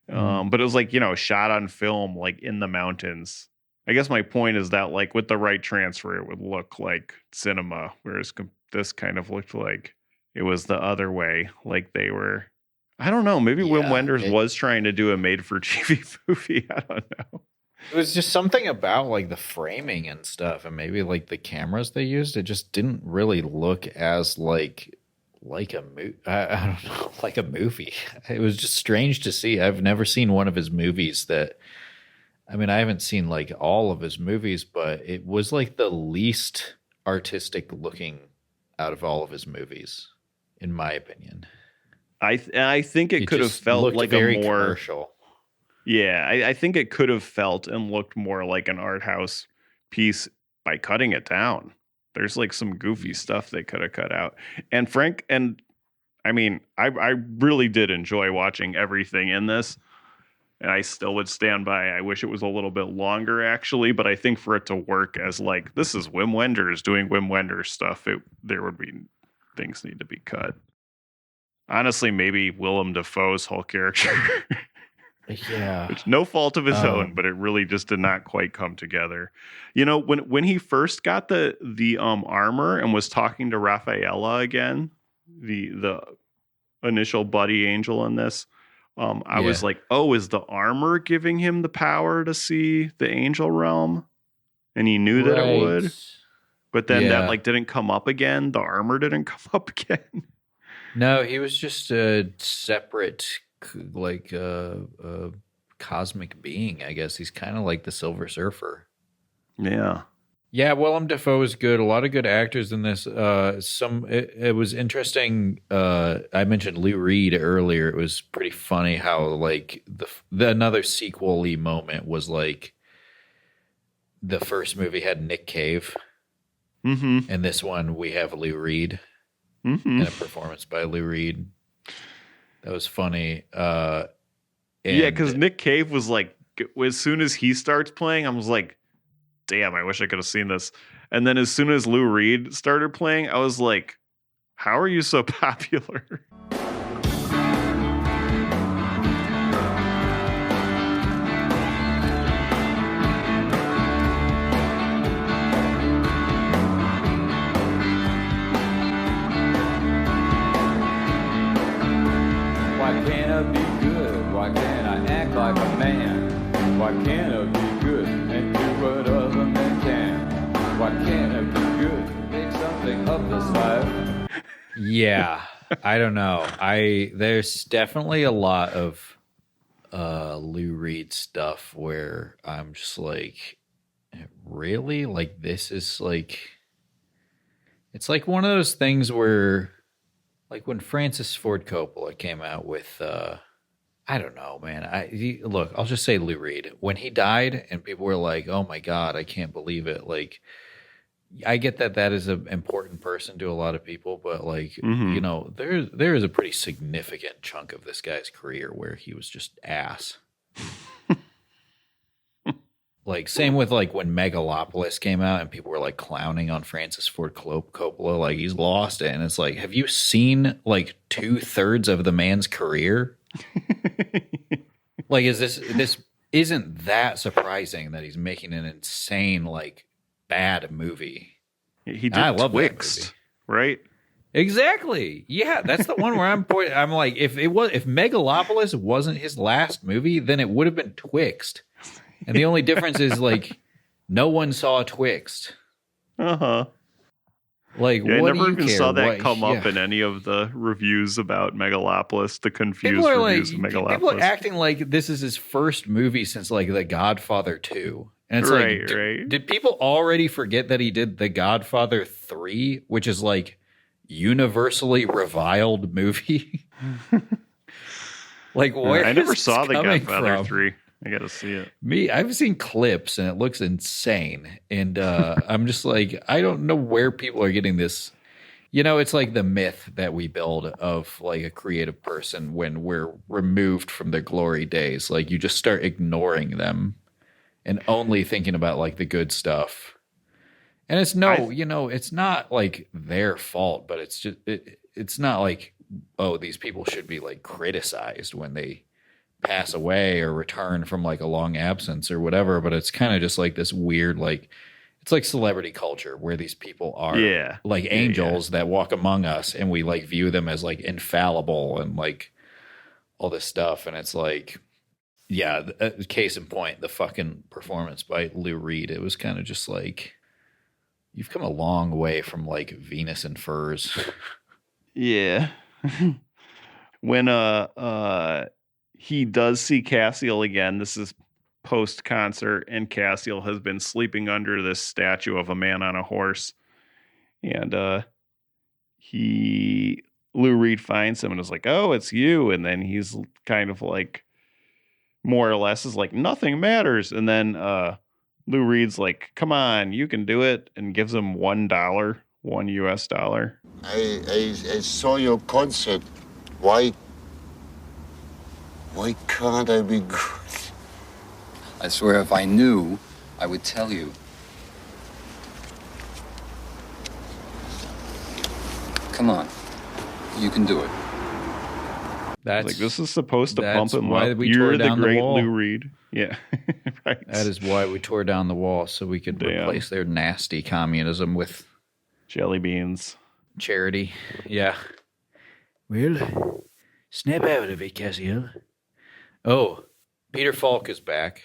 But it was like, you know, shot on film, like in the mountains. I guess my point is that like with the right transfer, it would look like cinema, whereas this kind of looked like it was the other way. Like they were, I don't know, maybe Wim Wenders was trying to do a made for TV movie. I don't know. It was just something about like the framing and stuff, and maybe like the cameras they used. It just didn't really look as like a movie. I don't know, like a movie. It was just strange to see. I've never seen one of his movies that. I mean, I haven't seen like all of his movies, but it was like the least artistic looking out of all of his movies, in my opinion. I think it could have felt like very a more commercial. Yeah, I think it could have felt and looked more like an art house piece by cutting it down. There's like some goofy stuff they could have cut out. And I mean, I really did enjoy watching everything in this. And I still would stand by. I wish it was a little bit longer, actually. But I think for it to work as like, this is Wim Wenders doing Wim Wenders stuff, there would be things need to be cut. Honestly, maybe Willem Dafoe's whole character. Yeah. Which no fault of his own, but it really just did not quite come together. You know, when he first got the armor and was talking to Rafaela again, the initial buddy angel in this, I was like, oh, is the armor giving him the power to see the angel realm? And he knew that it would. But then that like didn't come up again. The armor didn't come up again. No, he was just a separate, like, cosmic being, I guess. He's kind of like the Silver Surfer. Yeah. Yeah, Willem Dafoe is good. A lot of good actors in this. It was interesting. I mentioned Lou Reed earlier. It was pretty funny how like the another sequel-y moment was like the first movie had Nick Cave, and this one we have Lou Reed, and a performance by Lou Reed. That was funny. Yeah, because Nick Cave was like, as soon as he starts playing, I was like, damn, I wish I could have seen this. And then as soon as Lou Reed started playing, I was like, how are you so popular? Why can't I be good? Why can't I act like a man? Why can't I be good and do what other men can? Why can't I be good? Make something of this life. Yeah, I don't know. There's definitely a lot of Lou Reed stuff where I'm just like, really? Like this is like, it's like one of those things where, like when Francis Ford Coppola came out with, I don't know, man. Look, I'll just say Lou Reed. When he died and people were like, oh my God, I can't believe it. Like, I get that is an important person to a lot of people, but like, you know, there is a pretty significant chunk of this guy's career where he was just ass. Like, same with like when Megalopolis came out and people were like clowning on Francis Ford Coppola, like he's lost it. And it's like, have you seen like 2/3 of the man's career? Like, is this isn't that surprising that he's making an insane, like, bad movie? He did I love Twixt, right? Exactly. Yeah, that's the one where I'm like, if Megalopolis wasn't his last movie, then it would have been Twixt. And the only difference is like no one saw Twixt. Like, yeah, what I never do you even care? saw that come up in any of the reviews about Megalopolis, the confused reviews of Megalopolis. People are acting like this is his first movie since like The Godfather 2. And it's right, like, right. Did people already forget that he did The Godfather 3, which is like universally reviled movie? Like, where I never is saw this The coming Godfather from? 3. I got to see it. I've seen clips and it looks insane. And I'm just like, I don't know where people are getting this. You know, it's like the myth that we build of like a creative person when we're removed from their glory days. Like you just start ignoring them and only thinking about like the good stuff. And it's it's not like their fault, but it's just, it's not like, oh, these people should be like criticized when they pass away or return from like a long absence or whatever. But it's kind of just like this weird, like, it's like celebrity culture where these people are like angels that walk among us and we like view them as like infallible and like all this stuff. And it's like, yeah, case in point, the fucking performance by Lou Reed. It was kind of just like, you've come a long way from like Venus and Furs. Yeah. When he does see Cassiel again, this is post-concert, and Cassiel has been sleeping under this statue of a man on a horse. And Lou Reed finds him and is like, oh, it's you. And then he's kind of like more or less is like, nothing matters. And then Lou Reed's like, come on, you can do it, and gives him $1, $1. I saw your concert. Why can't I be good? I swear if I knew, I would tell you. Come on. You can do it. That's like, this is supposed to pump him why up. we You're tore the down the great wall. Lou Reed. Yeah. Right. That is why we tore down the wall, so we could replace their nasty communism with jelly beans. Charity. Yeah. Well, snap out of it, Cassiel. Oh, Peter Falk is back.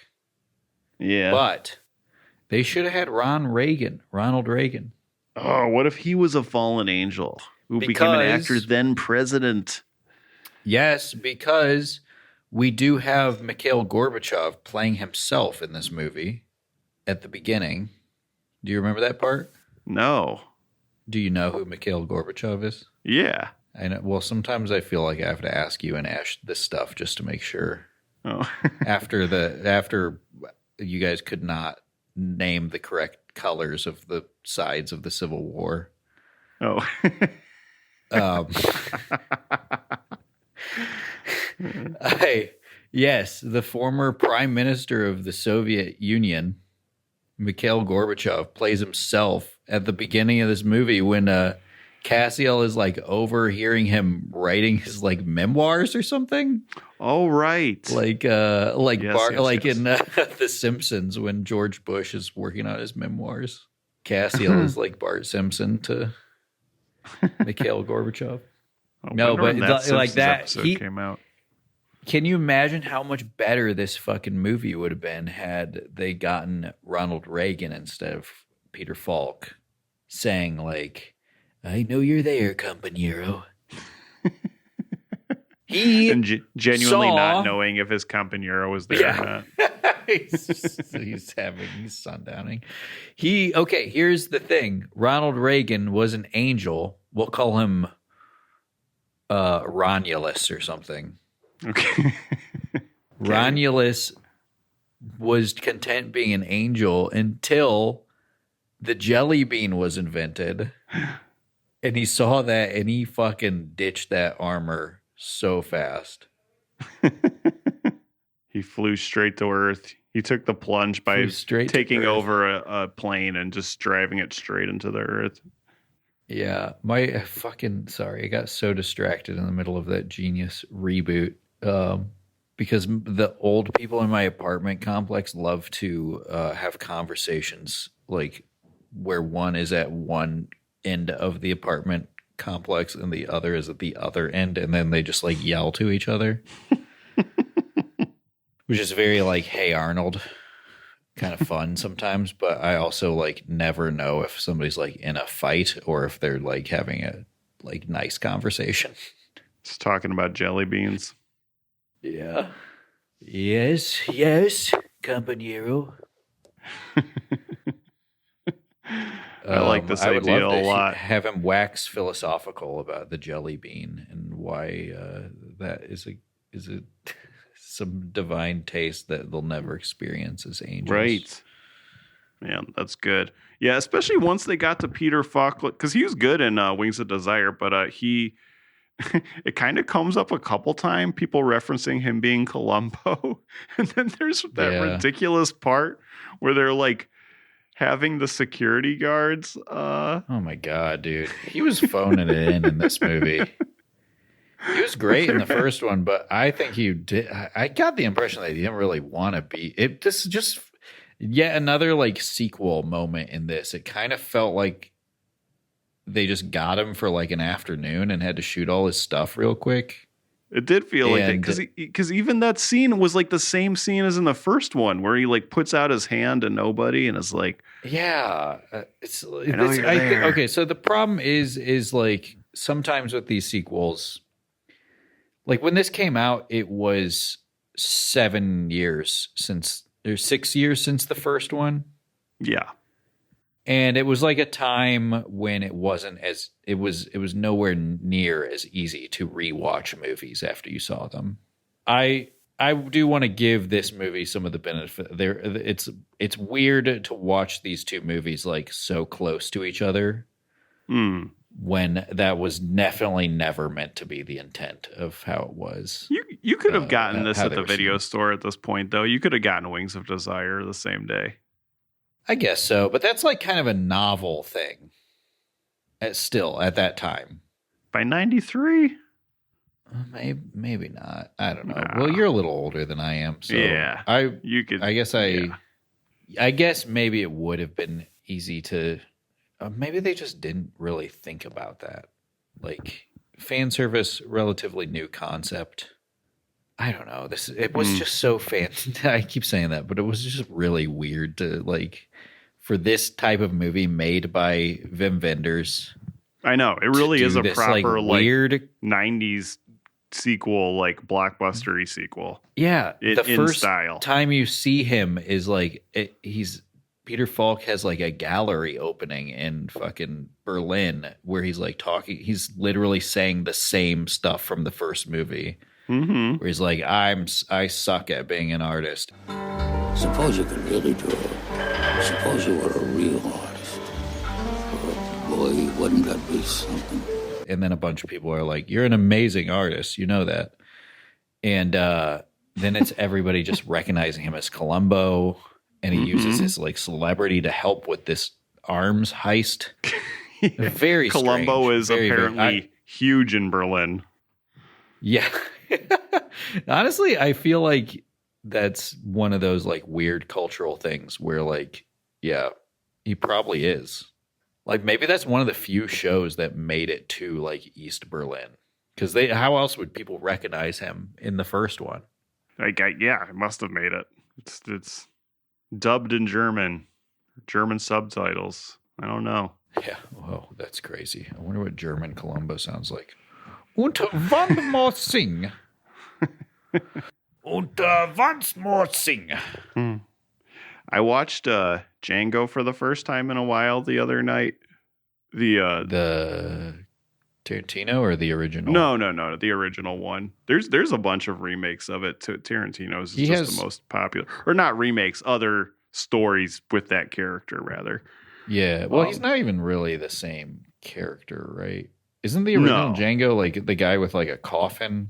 Yeah. But they should have had Ronald Reagan. Oh, what if he was a fallen angel who became an actor, then president? Yes, because we do have Mikhail Gorbachev playing himself in this movie at the beginning. Do you remember that part? No. Do you know who Mikhail Gorbachev is? Yeah. I know. Well, sometimes I feel like I have to ask you and Ash this stuff just to make sure. Oh. after you guys could not name the correct colors of the sides of the Civil War. Oh. Yes, the former prime minister of the Soviet Union, Mikhail Gorbachev, plays himself at the beginning of this movie when Cassiel is like overhearing him writing his like memoirs or something. Oh, right. Like yes, in The Simpsons when George Bush is working on his memoirs. Cassiel is like Bart Simpson to Mikhail Gorbachev. No, but like that he came out. Can you imagine how much better this fucking movie would have been had they gotten Ronald Reagan instead of Peter Falk saying like, "I know you're there, compañero." And genuinely not knowing if his compañero was there or not. he's sundowning. Here's the thing. Ronald Reagan was an angel. We'll call him Romulus or something. Okay. Romulus was content being an angel until the jelly bean was invented. And he saw that and he fucking ditched that armor so fast. He flew straight to Earth. He took the plunge by taking over a plane and just driving it straight into the Earth. Yeah, sorry, I got so distracted in the middle of that genius reboot because the old people in my apartment complex love to have conversations like where one is at one end of the apartment complex and the other is at the other end, and then they just like yell to each other. Which is very like, "Hey Arnold," kind of fun sometimes, but I also like never know if somebody's like in a fight or if they're like having a like nice conversation. Just talking about jelly beans. Yeah. Yes, compañero. I like this idea a lot. Have him wax philosophical about the jelly bean and why that is a some divine taste that they'll never experience as angels. Right. Man, that's good. Yeah, especially once they got to Peter Falk, because he was good in Wings of Desire, but it kind of comes up a couple times, people referencing him being Columbo. And then there's that ridiculous part where they're like having the security guards. Oh my God, dude. He was phoning it in this movie. He was great in the first one, but I think he did. I got the impression that he didn't really want to be. This is just yet another like sequel moment in this. It kind of felt like they just got him for like an afternoon and had to shoot all his stuff real quick. It did feel like that because even that scene was like the same scene as in the first one where he like puts out his hand to nobody and is like, yeah, okay. So the problem is like sometimes with these sequels, like when this came out, it was 6 years since the first one. Yeah. And it was like a time when it was nowhere near as easy to rewatch movies after you saw them. I I do want to give this movie some of the benefit. There, it's weird to watch these two movies like so close to each other when that was definitely never meant to be the intent of how it was. You could have gotten this how at they the were video seen. store at this point, though. You could have gotten Wings of Desire the same day. I guess so, but that's like kind of a novel thing. Still at that time. By 93? Maybe not. I don't know. Nah. Well, you're a little older than I am, so Yeah, you could. I guess maybe it would have been easy to. Maybe they just didn't really think about that. Like fan service, relatively new concept. I don't know. It was just so I keep saying that, but it was just really weird to like for this type of movie made by Wim Wenders. I know it really is a proper like weird 90s sequel, like blockbustery sequel. Yeah, the in first style. time you see him is like Peter Falk has like a gallery opening in fucking Berlin where he's like talking. He's literally saying the same stuff from the first movie. Mm-hmm. Where he's like, I suck at being an artist. Suppose you could really draw. Suppose you were a real artist. Oh, boy, wouldn't that be something? And then a bunch of people are like, you're an amazing artist. You know that. And then it's everybody just recognizing him as Columbo. And he uses his like celebrity to help with this arms heist. Very Columbo strange. is apparently huge in Berlin. Yeah. Honestly, I feel like that's one of those like weird cultural things where like, yeah, he probably is. Like maybe that's one of the few shows that made it to like East Berlin. Because how else would people recognize him in the first one? Yeah, it must have made it. It's dubbed in German subtitles. I don't know. Yeah. Oh, that's crazy. I wonder what German Columbo sounds like. Und one more thing. Und once more thing. I watched Django for the first time in a while the other night. The Tarantino or the original? No, the original one. There's a bunch of remakes of it. Tarantino's is just the most popular, or not remakes, other stories with that character rather. Yeah, well, he's not even really the same character, right? Isn't the original Django like the guy with like a coffin?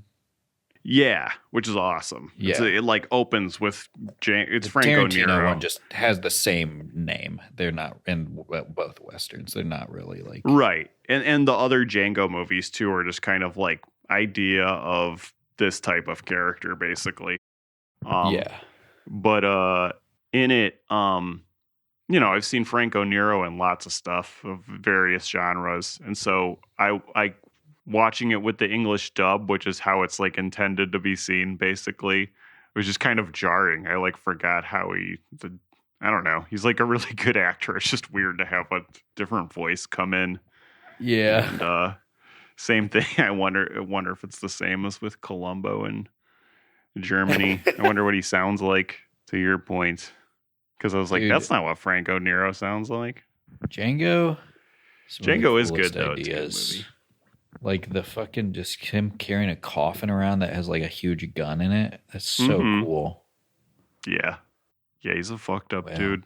Yeah, which is awesome. Yeah, it like opens with it's Franco Tarantino Nero. one just has the same name. They're not in both westerns. They're not really like right. And the other Django movies too are just kind of like idea of this type of character, basically. Yeah, but in it, I've seen Franco Nero in lots of stuff of various genres, and so I watching it with the English dub, which is how it's like intended to be seen, basically, was just kind of jarring. I like forgot how I don't know. He's like a really good actor. It's just weird to have a different voice come in. Yeah. And, same thing. I wonder if it's the same as with Columbo in Germany. I wonder what he sounds like, to your point. Because I was like, Dude, that's not what Franco Nero sounds like. Django is good, though. It's a good movie. Like the fucking just him carrying a coffin around that has like a huge gun in it. That's so cool. Yeah. Yeah, he's a fucked up dude.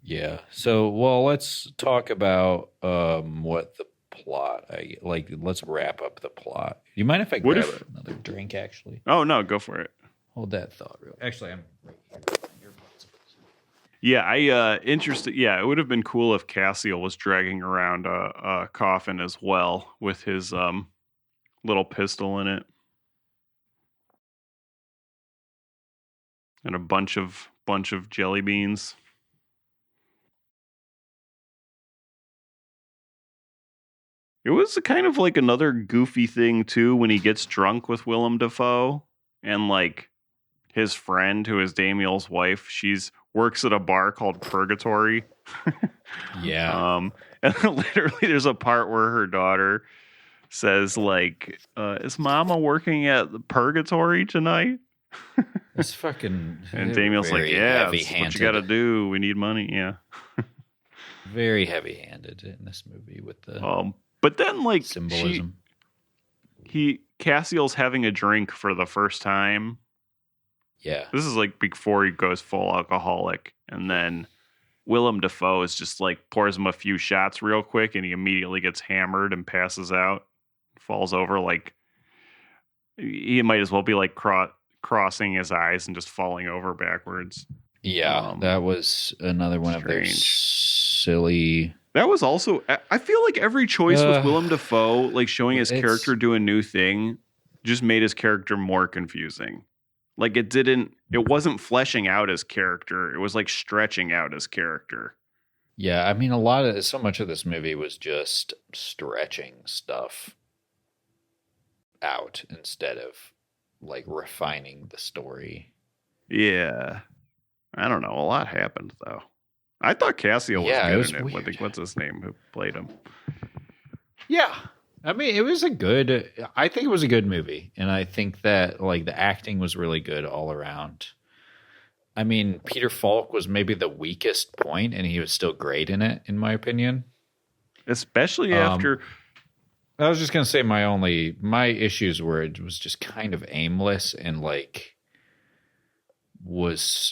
Yeah. So, well, let's talk about what the plot. Let's wrap up the plot. Do you mind if I grab another drink, actually? Oh, no, go for it. Hold that thought real. Actually, I'm right here. Yeah, interested. Yeah, it would have been cool if Cassiel was dragging around a coffin as well with his little pistol in it, and a bunch of jelly beans. It was kind of like another goofy thing too when he gets drunk with Willem Dafoe and like his friend who is Damiel's wife. She's works at a bar called Purgatory. Yeah. And literally there's a part where her daughter says like, is mama working at the Purgatory tonight? It's fucking... And Damiel's like, yeah, that's what you got to do. We need money. Yeah. Very heavy-handed in this movie with the but then like symbolism. Cassiel's having a drink for the first time Yeah. This is like before he goes full alcoholic, and then Willem Dafoe is just like pours him a few shots real quick, and he immediately gets hammered and passes out, falls over. Like he might as well be like crossing his eyes and just falling over backwards. Yeah, that was another one of their silly. That was also. I feel like every choice with Willem Dafoe, like showing his character do a new thing, just made his character more confusing. Like it wasn't fleshing out his character. It was like stretching out his character. Yeah, I mean, so much of this movie was just stretching stuff out instead of like refining the story. Yeah. I don't know. A lot happened though. I thought Cassiel was good in it. Weird. What's his name who played him? Yeah. I mean, I think it was a good movie. And I think that like the acting was really good all around. I mean, Peter Falk was maybe the weakest point, and he was still great in it, in my opinion. Especially after. I was just going to say my issues were it was just kind of aimless and like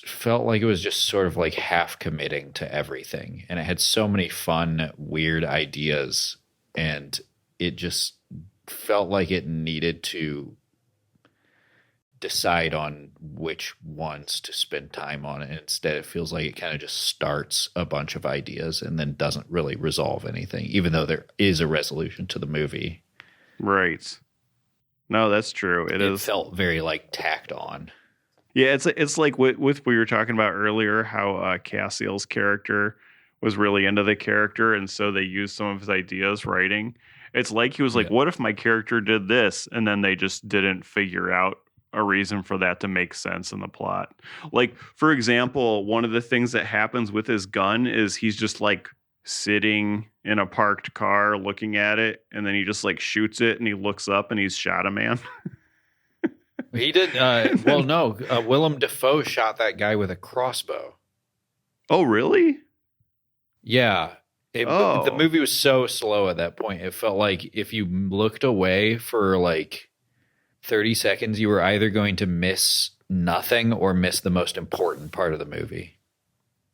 felt like it was just sort of like half committing to everything. And it had so many fun, weird ideas, and it just felt like it needed to decide on which ones to spend time on. And instead, it feels like it kind of just starts a bunch of ideas and then doesn't really resolve anything, even though there is a resolution to the movie. Right. No, that's true. It felt very like tacked on. Yeah, it's like with what we were talking about earlier, how Cassiel's character was really into the character, and so they used some of his ideas writing. It's like he was like, what if my character did this? And then they just didn't figure out a reason for that to make sense in the plot. Like, for example, one of the things that happens with his gun is he's just like sitting in a parked car looking at it, and then he just like shoots it, and he looks up and he's shot a man. He did. Willem Dafoe shot that guy with a crossbow. Oh, really? Yeah. The movie was so slow at that point. It felt like if you looked away for like 30 seconds, you were either going to miss nothing or miss the most important part of the movie.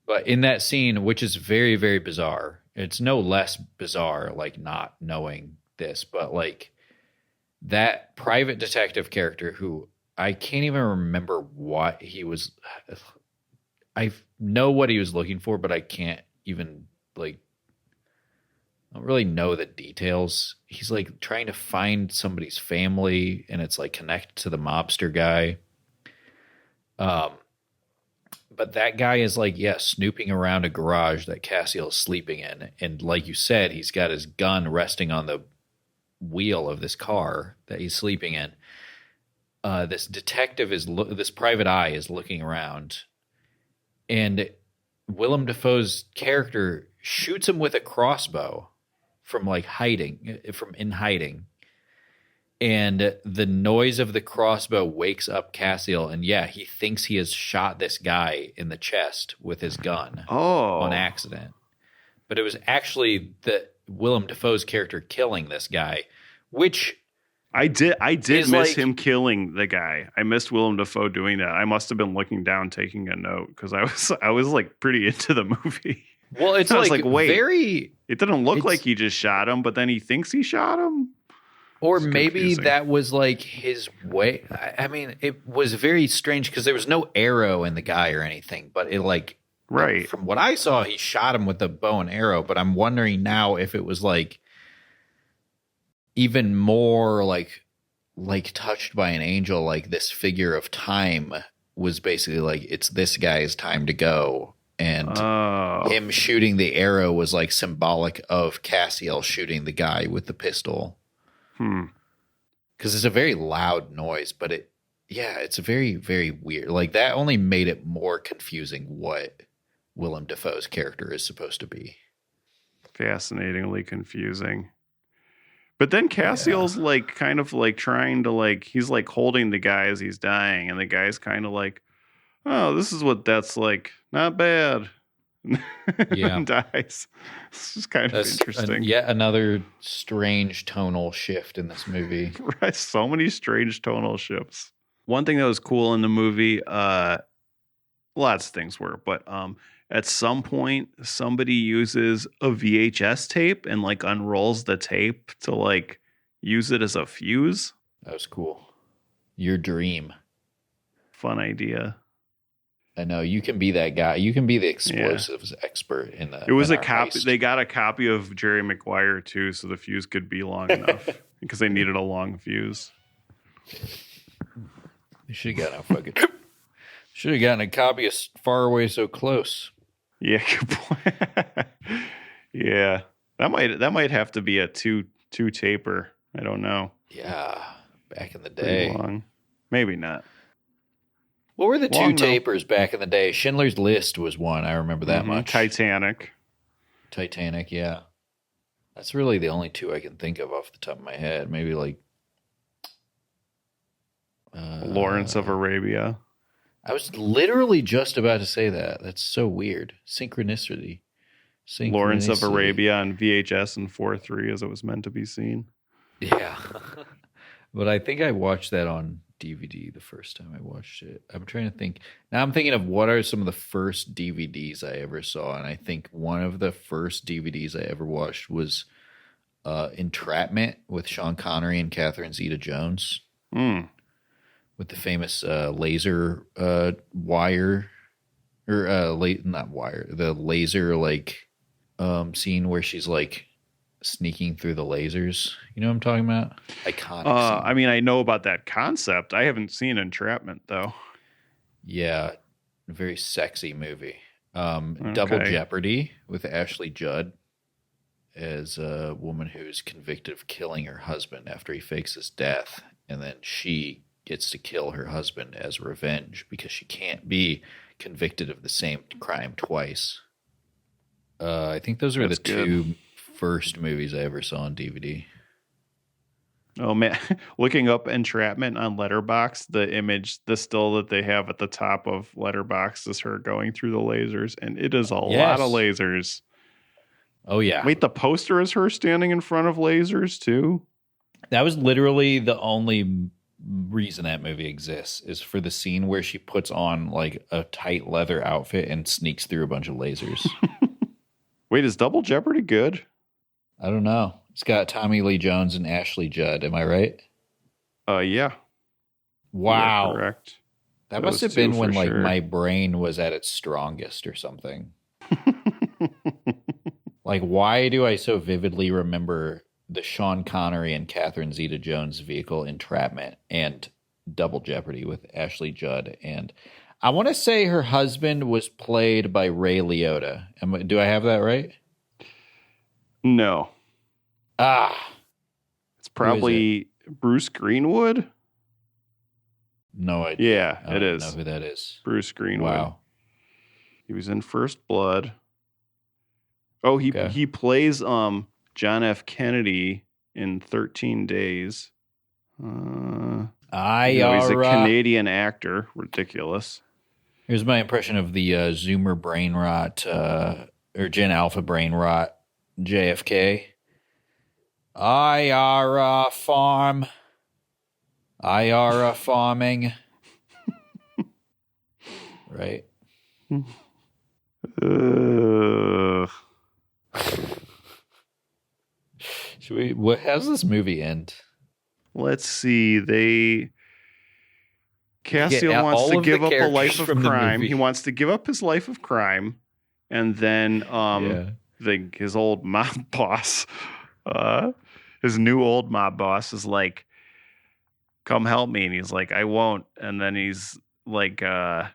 But in that scene, which is very, very bizarre, it's no less bizarre, like not knowing this, but like that private detective character who I can't even remember what he was. I know what he was looking for, but I can't even like, I don't really know the details. He's like trying to find somebody's family, and it's like connected to the mobster guy. But that guy is like, snooping around a garage that Cassiel is sleeping in. And like you said, he's got his gun resting on the wheel of this car that he's sleeping in. This detective this private eye is looking around, and Willem Dafoe's character shoots him with a crossbow from in hiding. And the noise of the crossbow wakes up Cassiel, and he thinks he has shot this guy in the chest with his gun on accident. But it was actually Willem Dafoe's character killing this guy, which I did miss him killing the guy. I missed Willem Dafoe doing that. I must have been looking down, taking a note, because I was like pretty into the movie. Well, it's like wait, it didn't look like he just shot him, but then he thinks he shot him. Or maybe that was like his way. I mean, it was very strange because there was no arrow in the guy or anything, but it like, right. From what I saw, he shot him with a bow and arrow, but I'm wondering now if it was like even more like touched by an angel, like this figure of time was basically like, it's this guy's time to go. And him shooting the arrow was like symbolic of Cassiel shooting the guy with the pistol. Because it's a very loud noise, but it's very, very weird. Like that only made it more confusing what Willem Dafoe's character is supposed to be. Fascinatingly confusing. But then Cassiel's like kind of like trying to like, he's like holding the guy as he's dying, and the guy's kind of like, oh, this is what that's like. Not bad. And dies. It's just kind of interesting. Yet another strange tonal shift in this movie. Right, so many strange tonal shifts. One thing that was cool in the movie, lots of things were, but at some point somebody uses a VHS tape and like unrolls the tape to like use it as a fuse. That was cool. Your dream. Fun idea. I know you can be that guy. You can be the explosives expert in the. It was in a our copy. heist. They got a copy of Jerry Maguire too, so the fuse could be long enough because they needed a long fuse. They should have gotten a fucking. Should have gotten a copy of Faraway So Close. Yeah, good point. Yeah, that might have to be a two taper. I don't know. Yeah, back in the Pretty day. long. Maybe not. What were the Long, two tapers back in the day? Schindler's List was one. I remember that much. Titanic, yeah. That's really the only two I can think of off the top of my head. Maybe like Lawrence of Arabia. I was literally just about to say that. That's so weird. Synchronicity. Lawrence of Arabia on VHS and 4:3 as it was meant to be seen. Yeah. But I think I watched that on DVD the first time I watched it. I'm trying to think. Now I'm thinking of what are some of the first DVDs I ever saw. And I think one of the first DVDs I ever watched was Entrapment with Sean Connery and Catherine Zeta-Jones. With the famous laser wire. Or not wire. The laser like scene where she's like sneaking through the lasers. You know what I'm talking about? Iconic scene. I mean, I know about that concept. I haven't seen Entrapment though. Yeah, very sexy movie. Double Jeopardy with Ashley Judd as a woman who's convicted of killing her husband after he fakes his death, and then she gets to kill her husband as revenge because she can't be convicted of the same crime twice. I think those are the two first movies I ever saw on DVD. Oh man, looking up Entrapment on Letterboxd, the still that they have at the top of Letterboxd is her going through the lasers, and it is a lot of lasers. Oh yeah. Wait, the poster is her standing in front of lasers too? That was literally the only reason that movie exists, is for the scene where she puts on like a tight leather outfit and sneaks through a bunch of lasers. Wait, is Double Jeopardy good? I don't know. It's got Tommy Lee Jones and Ashley Judd. Am I right? Yeah. Wow. Yeah, correct. That must have been when like my brain was at its strongest or something. Like, why do I so vividly remember the Sean Connery and Catherine Zeta-Jones vehicle Entrapment and Double Jeopardy with Ashley Judd? And I want to say her husband was played by Ray Liotta. Do I have that right? No. It's probably Bruce Greenwood. No idea. Yeah, it is. I don't know who that is. Bruce Greenwood. Wow. He was in First Blood. Oh, he plays John F. Kennedy in 13 Days. He's a Canadian actor. Ridiculous. Here's my impression of the Zoomer brain rot or Gen Alpha brain rot JFK. I are a farm. I are a farming. Right? How's this movie end? Let's see. Cassiel wants to give up a life of crime. He wants to give up his life of crime, and then his old mob boss, his new old mob boss is like, "Come help me," and he's like, "I won't." And then he's like, or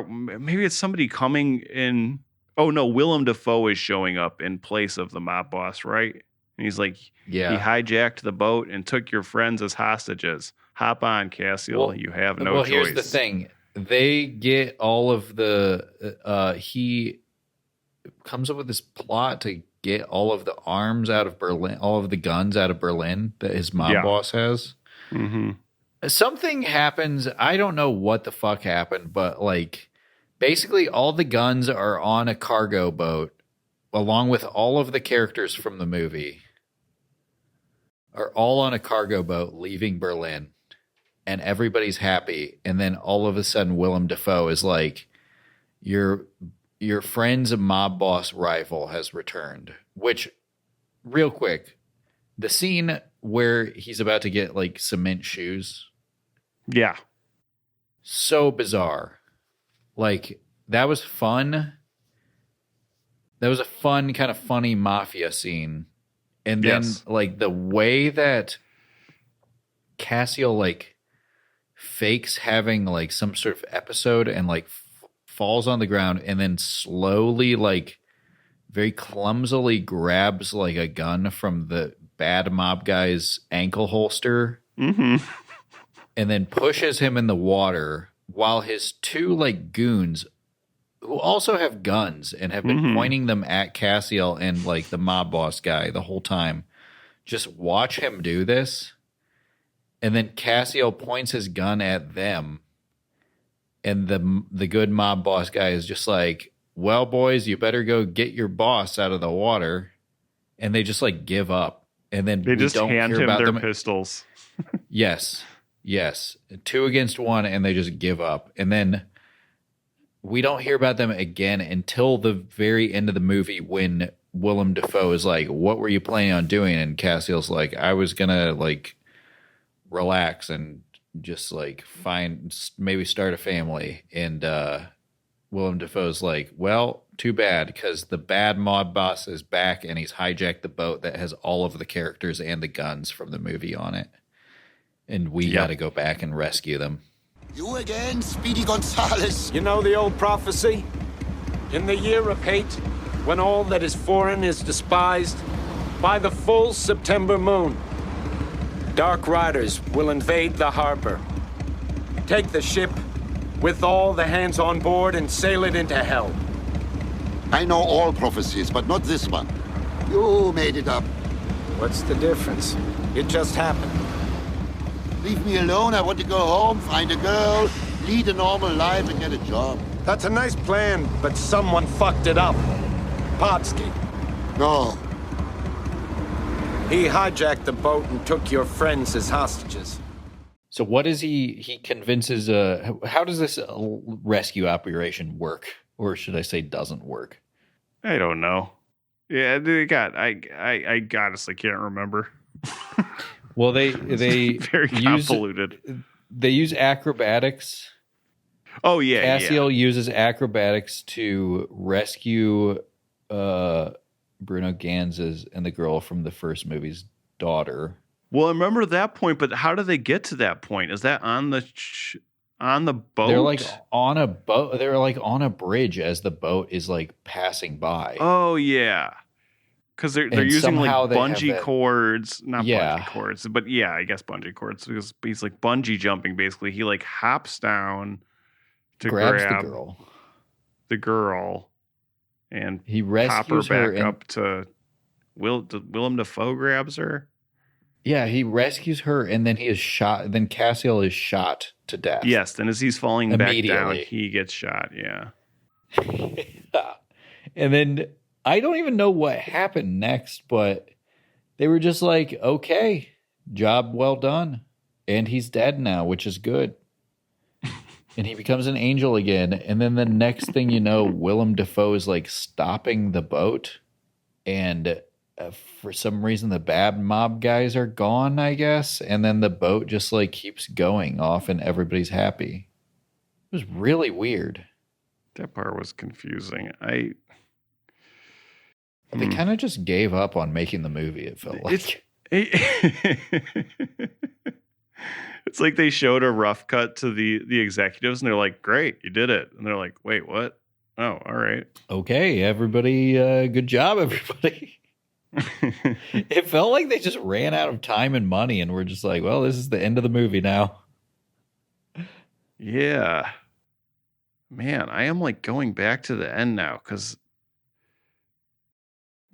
maybe it's somebody coming in. Oh no, Willem Dafoe is showing up in place of the mob boss, right? And he's like, he hijacked the boat and took your friends as hostages. Hop on, Cassiel. You have no choice. Well, here's the thing. They get all of the... he comes up with this plot to get all of the arms out of Berlin, all of the guns out of Berlin that his mob boss has. Mm-hmm. Something happens. I don't know what the fuck happened, but like basically all the guns are on a cargo boat along with all of the characters from the movie are all on a cargo boat leaving Berlin. and everybody's happy. And then all of a sudden, Willem Dafoe is like, your friend's mob boss rival has returned. Which, real quick, the scene where he's about to get like cement shoes. Yeah. So bizarre. Like, that was fun. That was a fun, kind of funny mafia scene. And then, like, the way that Cassiel, like, fakes having, like, some sort of episode and, like, falls on the ground and then slowly, like, very clumsily grabs, like, a gun from the bad mob guy's ankle holster. Mm-hmm. And then pushes him in the water while his two, like, goons, who also have guns and have been pointing them at Cassiel and, like, the mob boss guy the whole time, just watch him do this. And then Cassiel points his gun at them. And the good mob boss guy is just like, well, boys, you better go get your boss out of the water. And they just, like, give up. And then they just hand him their them. pistols. Yes. 2 against 1, and they just give up. And then we don't hear about them again until the very end of the movie when Willem Dafoe is like, what were you planning on doing? And Cassiel's like, I was going to, like, relax and just, like, maybe start a family. And Willem Dafoe's like, well, too bad, because the bad mob boss is back and he's hijacked the boat that has all of the characters and the guns from the movie on it. And we got to go back and rescue them. You again, Speedy Gonzales? You know the old prophecy? In the year of hate, when all that is foreign is despised, by the full September moon, dark riders will invade the harbor, take the ship with all the hands on board and sail it into hell. I know all prophecies, but not this one. You made it up. What's the difference? It just happened. Leave me alone. I want to go home, find a girl, lead a normal life, and get a job. That's a nice plan, but someone fucked it up. Potsky. No. He hijacked the boat and took your friends as hostages. So what is he convinces, how does this rescue operation work? Or should I say doesn't work? I don't know. Yeah, I honestly can't remember. Well, they very convoluted. They use acrobatics. Oh yeah, Cassiel uses acrobatics to rescue Bruno Ganz's and the girl from the first movie's daughter. Well, I remember that point, but how do they get to that point? Is that on the boat? They're like on a boat. They're like on a bridge as the boat is like passing by. Oh yeah. Because they're using like bungee cords, not bungee cords, but yeah, I guess bungee cords. Because he's like bungee jumping. Basically, he like hops down to grab the girl, and he rescues pop her back up to Willem Dafoe grabs her. Yeah, he rescues her, and then he is shot. Then Cassiel is shot to death. Yes, then as he's falling back down, he gets shot. Yeah, and then. I don't even know what happened next, but they were just like, okay, job well done. And he's dead now, which is good. And he becomes an angel again. And then the next thing you know, Willem Dafoe is like stopping the boat. And for some reason, the bad mob guys are gone, I guess. And then the boat just like keeps going off and everybody's happy. It was really weird. That part was confusing. They kind of just gave up on making the movie, it felt like. It's like they showed a rough cut to the executives, and they're like, great, you did it. And they're like, wait, what? Oh, all right. Okay, everybody, good job, everybody. It felt like they just ran out of time and money, and we're just like, well, this is the end of the movie now. Yeah. Man, I am like going back to the end now, because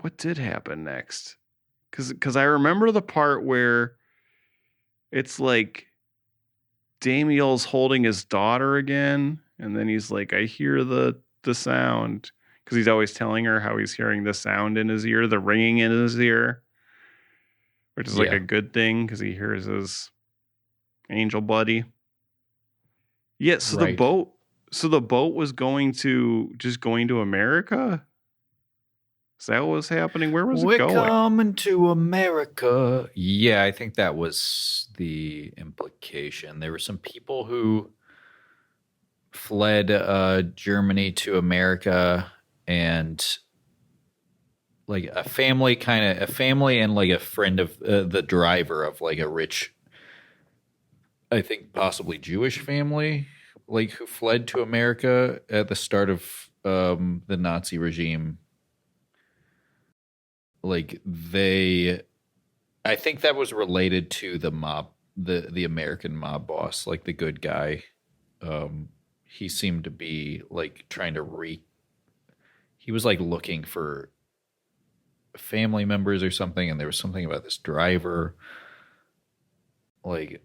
what did happen next? Because I remember the part where it's like Damiel's holding his daughter again, and then he's like, I hear the sound, because he's always telling her how he's hearing the sound in his ear, the ringing in his ear, which is like a good thing, because he hears his Angel Buddy. Yeah, so Right. the boat was going to America? Is that what was happening? Where was it We're going? coming to America. Yeah, I think that was the implication. There were some people who fled Germany to America, and like a family and like a friend of the driver of like a rich, I think possibly Jewish family, like who fled to America at the start of the Nazi regime. Like I think that was related to the mob, the American mob boss, like the good guy. He seemed to be like trying to he was like looking for family members or something, and there was something about this driver. Like,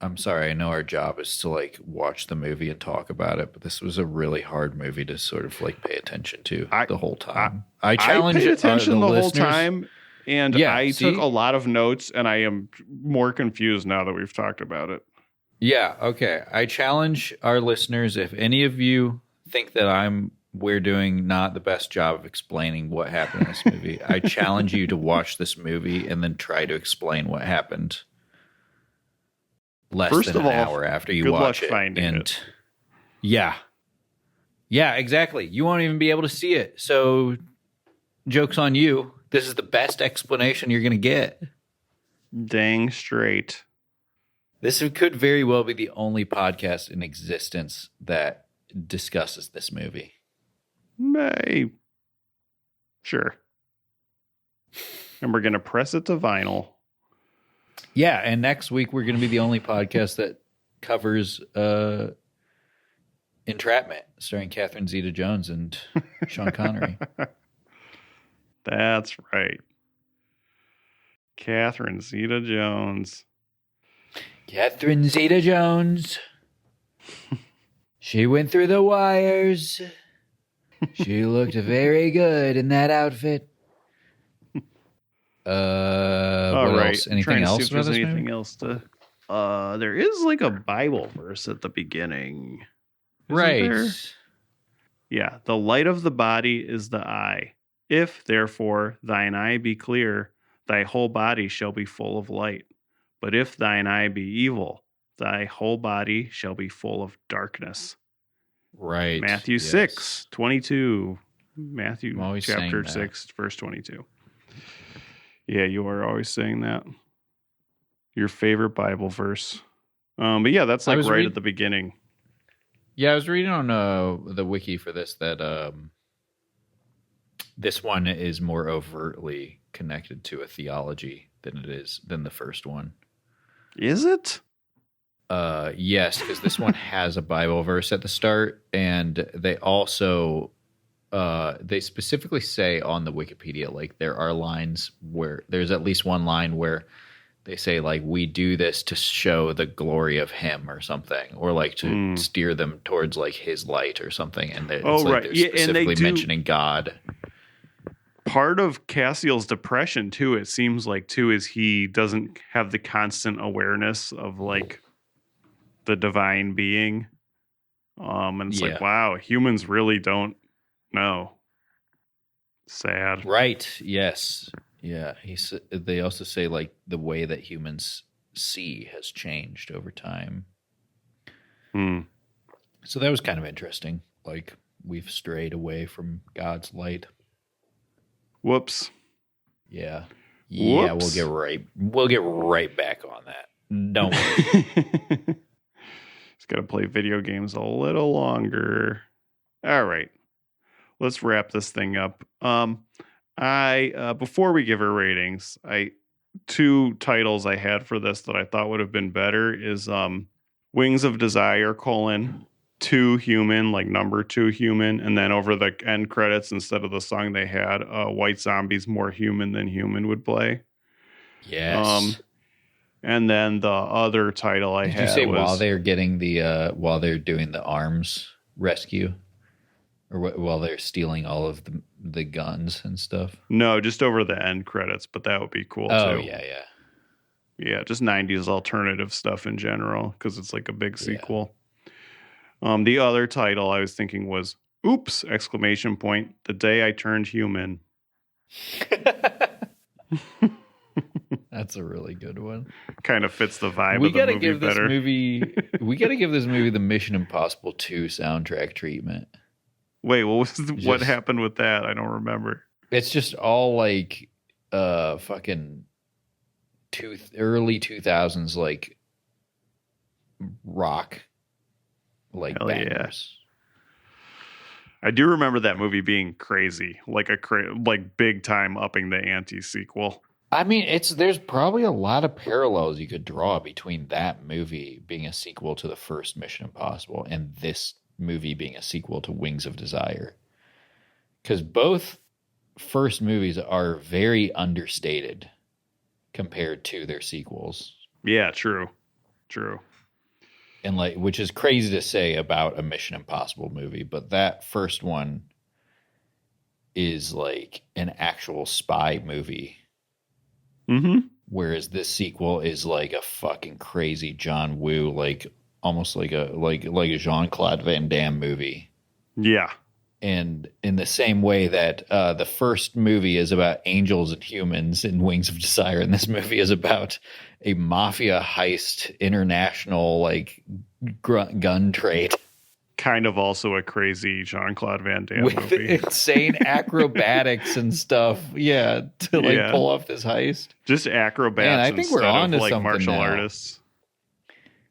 I'm sorry, I know our job is to like watch the movie and talk about it, but this was a really hard movie to sort of like pay attention to the whole time. I challenge paid attention the whole listeners. time, and I took a lot of notes, and I am more confused now that we've talked about it. Yeah, okay. I challenge our listeners, if any of you think that we're doing not the best job of explaining what happened in this movie, I challenge you to watch this movie and then try to explain what happened less than an hour after you watch it. And yeah, exactly. You won't even be able to see it. So joke's on you. This is the best explanation you're going to get. Dang straight. This could very well be the only podcast in existence that discusses this movie. Sure. And we're going to press it to vinyl. Yeah, and next week we're going to be the only podcast that covers Entrapment, starring Catherine Zeta-Jones and Sean Connery. That's right. Catherine Zeta-Jones. Catherine Zeta-Jones. She went through the wires. She looked very good in that outfit. What else? Anything else about this anything movie? else to there is like a Bible verse at the beginning. Right. There? Yeah. The light of the body is the eye. If therefore thine eye be clear, thy whole body shall be full of light. But if thine eye be evil, thy whole body shall be full of darkness. Right. Matthew 6:22. Matthew chapter 6, verse 22. Yeah, you are always saying that. Your favorite Bible verse. But yeah, that's like right at the beginning. Yeah, I was reading on the wiki for this that this one is more overtly connected to a theology than the first one. Is it? Yes, because this one has a Bible verse at the start, and they also they specifically say on the Wikipedia, like there are lines where there's at least one line where they say like we do this to show the glory of him or something, or like to steer them towards like his light or something, and they're specifically mentioning God. Part of Cassiel's depression too, it seems like too, is he doesn't have the constant awareness of like the divine being. And it's like, wow, humans really don't know. Sad. Right. Yes. Yeah. They also say like the way that humans see has changed over time. So that was kind of interesting. Like we've strayed away from God's light. Whoops. Yeah. Yeah, Whoops. we'll get right back on that. Don't worry. Just got to play video games a little longer. All right. Let's wrap this thing up. Before we give her ratings, two titles I had for this that I thought would have been better is Wings of Desire, 2 human, like number 2 human, and then over the end credits, instead of the song they had, White Zombie's More Human Than Human would play. Yes. And then the other title I had Did you say was, while they're getting while they're doing the arms rescue, or while they're stealing all of the guns and stuff? No, just over the end credits, but that would be cool too. Oh yeah. Yeah, just 90s alternative stuff in general, because it's like a big sequel. The other title I was thinking was "Oops!" exclamation point. The day I turned human. That's a really good one. Kind of fits the vibe We of the gotta movie give this better. movie. We gotta give this movie the Mission Impossible 2 soundtrack treatment. Wait, what Just- happened with that? I don't remember. It's just all like fucking early 2000s like rock like Hell bangers. I do remember that movie being crazy, like like big time upping the ante sequel. I mean, there's probably a lot of parallels you could draw between that movie being a sequel to the first Mission Impossible and this movie being a sequel to Wings of Desire. Because both first movies are very understated compared to their sequels. Yeah, true. And like, which is crazy to say about a Mission Impossible movie, but that first one is like an actual spy movie. Mm-hmm. Whereas this sequel is like a fucking crazy John Woo, like almost like a Jean-Claude Van Damme movie. Yeah. And in the same way that the first movie is about angels and humans in Wings of Desire, and this movie is about a mafia heist, international like gun trade. Kind of also a crazy Jean-Claude Van Damme With movie. insane acrobatics and stuff. Yeah, to like pull off this heist. Just acrobats. Man, I think we're on to like something martial now. artists.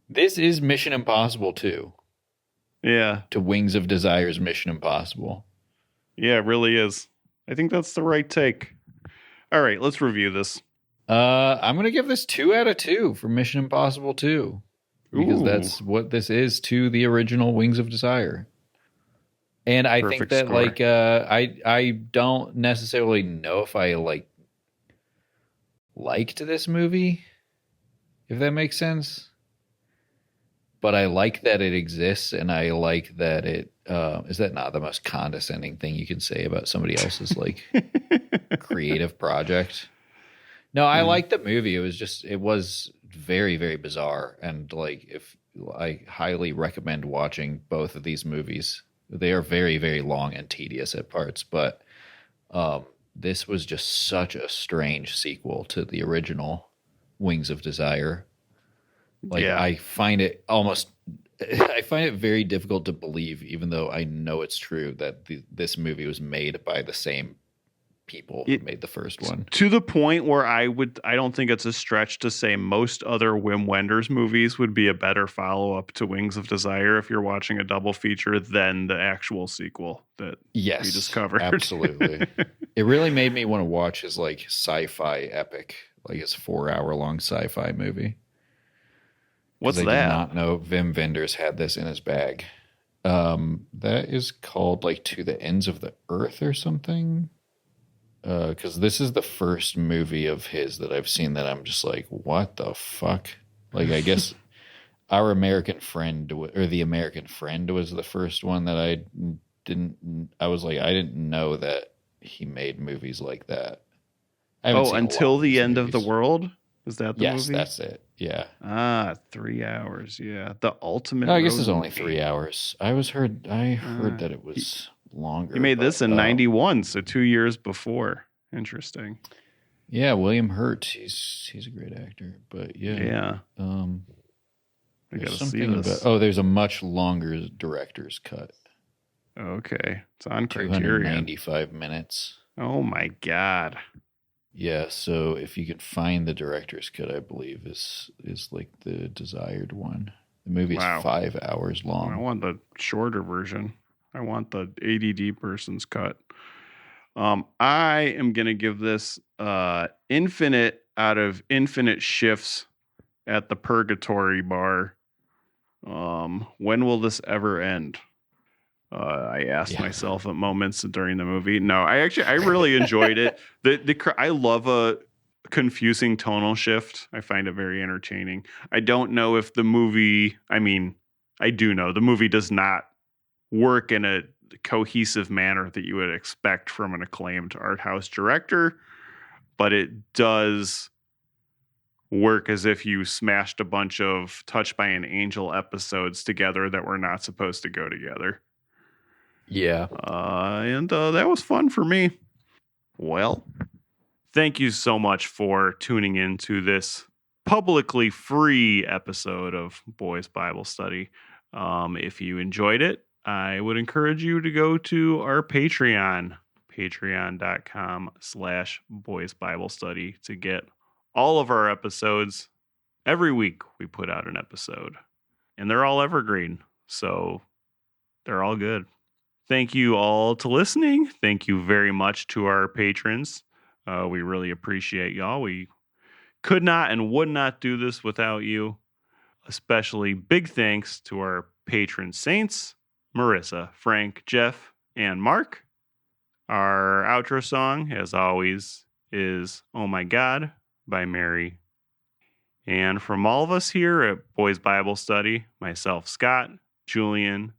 This is Mission Impossible 2. Yeah. To Wings of Desire's Mission Impossible. Yeah, it really is. I think that's the right take. All right, let's review this. I'm going to give this 2 out of 2 for Mission Impossible 2. Because that's what this is to the original Wings of Desire. And I think that score. like I don't necessarily know if I liked this movie, if that makes sense. But I like that it exists, and I like that it is that not the most condescending thing you can say about somebody else's like creative project? No, I like the movie. It was very, very bizarre, and like if I highly recommend watching both of these movies. They are very, very long and tedious at parts, but this was just such a strange sequel to the original Wings of Desire. Like I find it very difficult to believe, even though I know it's true, that this movie was made by the same people who made the first one. To the point where I don't think it's a stretch to say most other Wim Wenders movies would be a better follow-up to Wings of Desire if you're watching a double feature than the actual sequel that we discovered. Absolutely. It really made me want to watch his like sci-fi epic, like his 4-hour-long sci-fi movie. What's that? I did not know Wim Wenders had this in his bag. That is called like To the Ends of the Earth or something. Because this is the first movie of his that I've seen that I'm just like, what the fuck? Like, I guess Our American Friend or The American Friend was the first one that I didn't know that he made movies like that. Until the End of the World? Is that the movie? Yes, that's it. Yeah. 3 hours. Yeah. The ultimate. No, I guess road it's only movie. 3 hours. I heard that it was longer. He made this in 91, so 2 years before. Interesting. Yeah, William Hurt. He's a great actor, but yeah. I gotta see something this. there's a much longer director's cut. Okay, it's on Criterion. 295 minutes. Oh my god. Yeah, so if you can find the director's cut, I believe is like the desired one. The movie is 5 hours long. I want the shorter version. I want the ADD person's cut. I am going to give this infinite out of infinite shifts at the Purgatory Bar. When will this ever end? I asked myself at moments during the movie. No, I really enjoyed it. I love a confusing tonal shift. I find it very entertaining. I don't know if the movie, I do know the movie does not work in a cohesive manner that you would expect from an acclaimed art house director, but it does work as if you smashed a bunch of Touched by an Angel episodes together that were not supposed to go together. Yeah. And that was fun for me. Well, thank you so much for tuning in to this publicly free episode of Boys Bible Study. If you enjoyed it, I would encourage you to go to our Patreon, patreon.com/Boys Bible Study, to get all of our episodes. Every week we put out an episode, and they're all evergreen, so they're all good. Thank you all to listening. Thank you very much to our patrons. We really appreciate y'all. We could not and would not do this without you. Especially big thanks to our patron saints, Marissa, Frank, Jeff, and Mark. Our outro song, as always, is Oh My God by Mary. And from all of us here at Boys Bible Study, myself, Scott, Julian,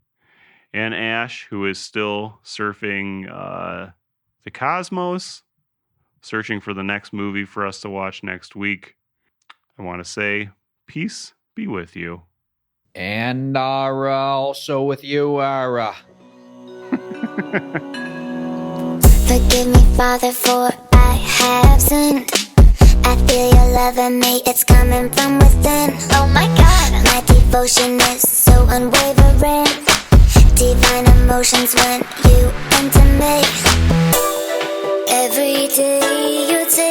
and Ash, who is still surfing the cosmos, searching for the next movie for us to watch next week, I want to say peace be with you. And also with you, Forgive me, Father, for I have sinned. I feel your love in me, it's coming from within. Oh my God, my devotion is so unwavering. Divine emotions when you enter me. Every day you take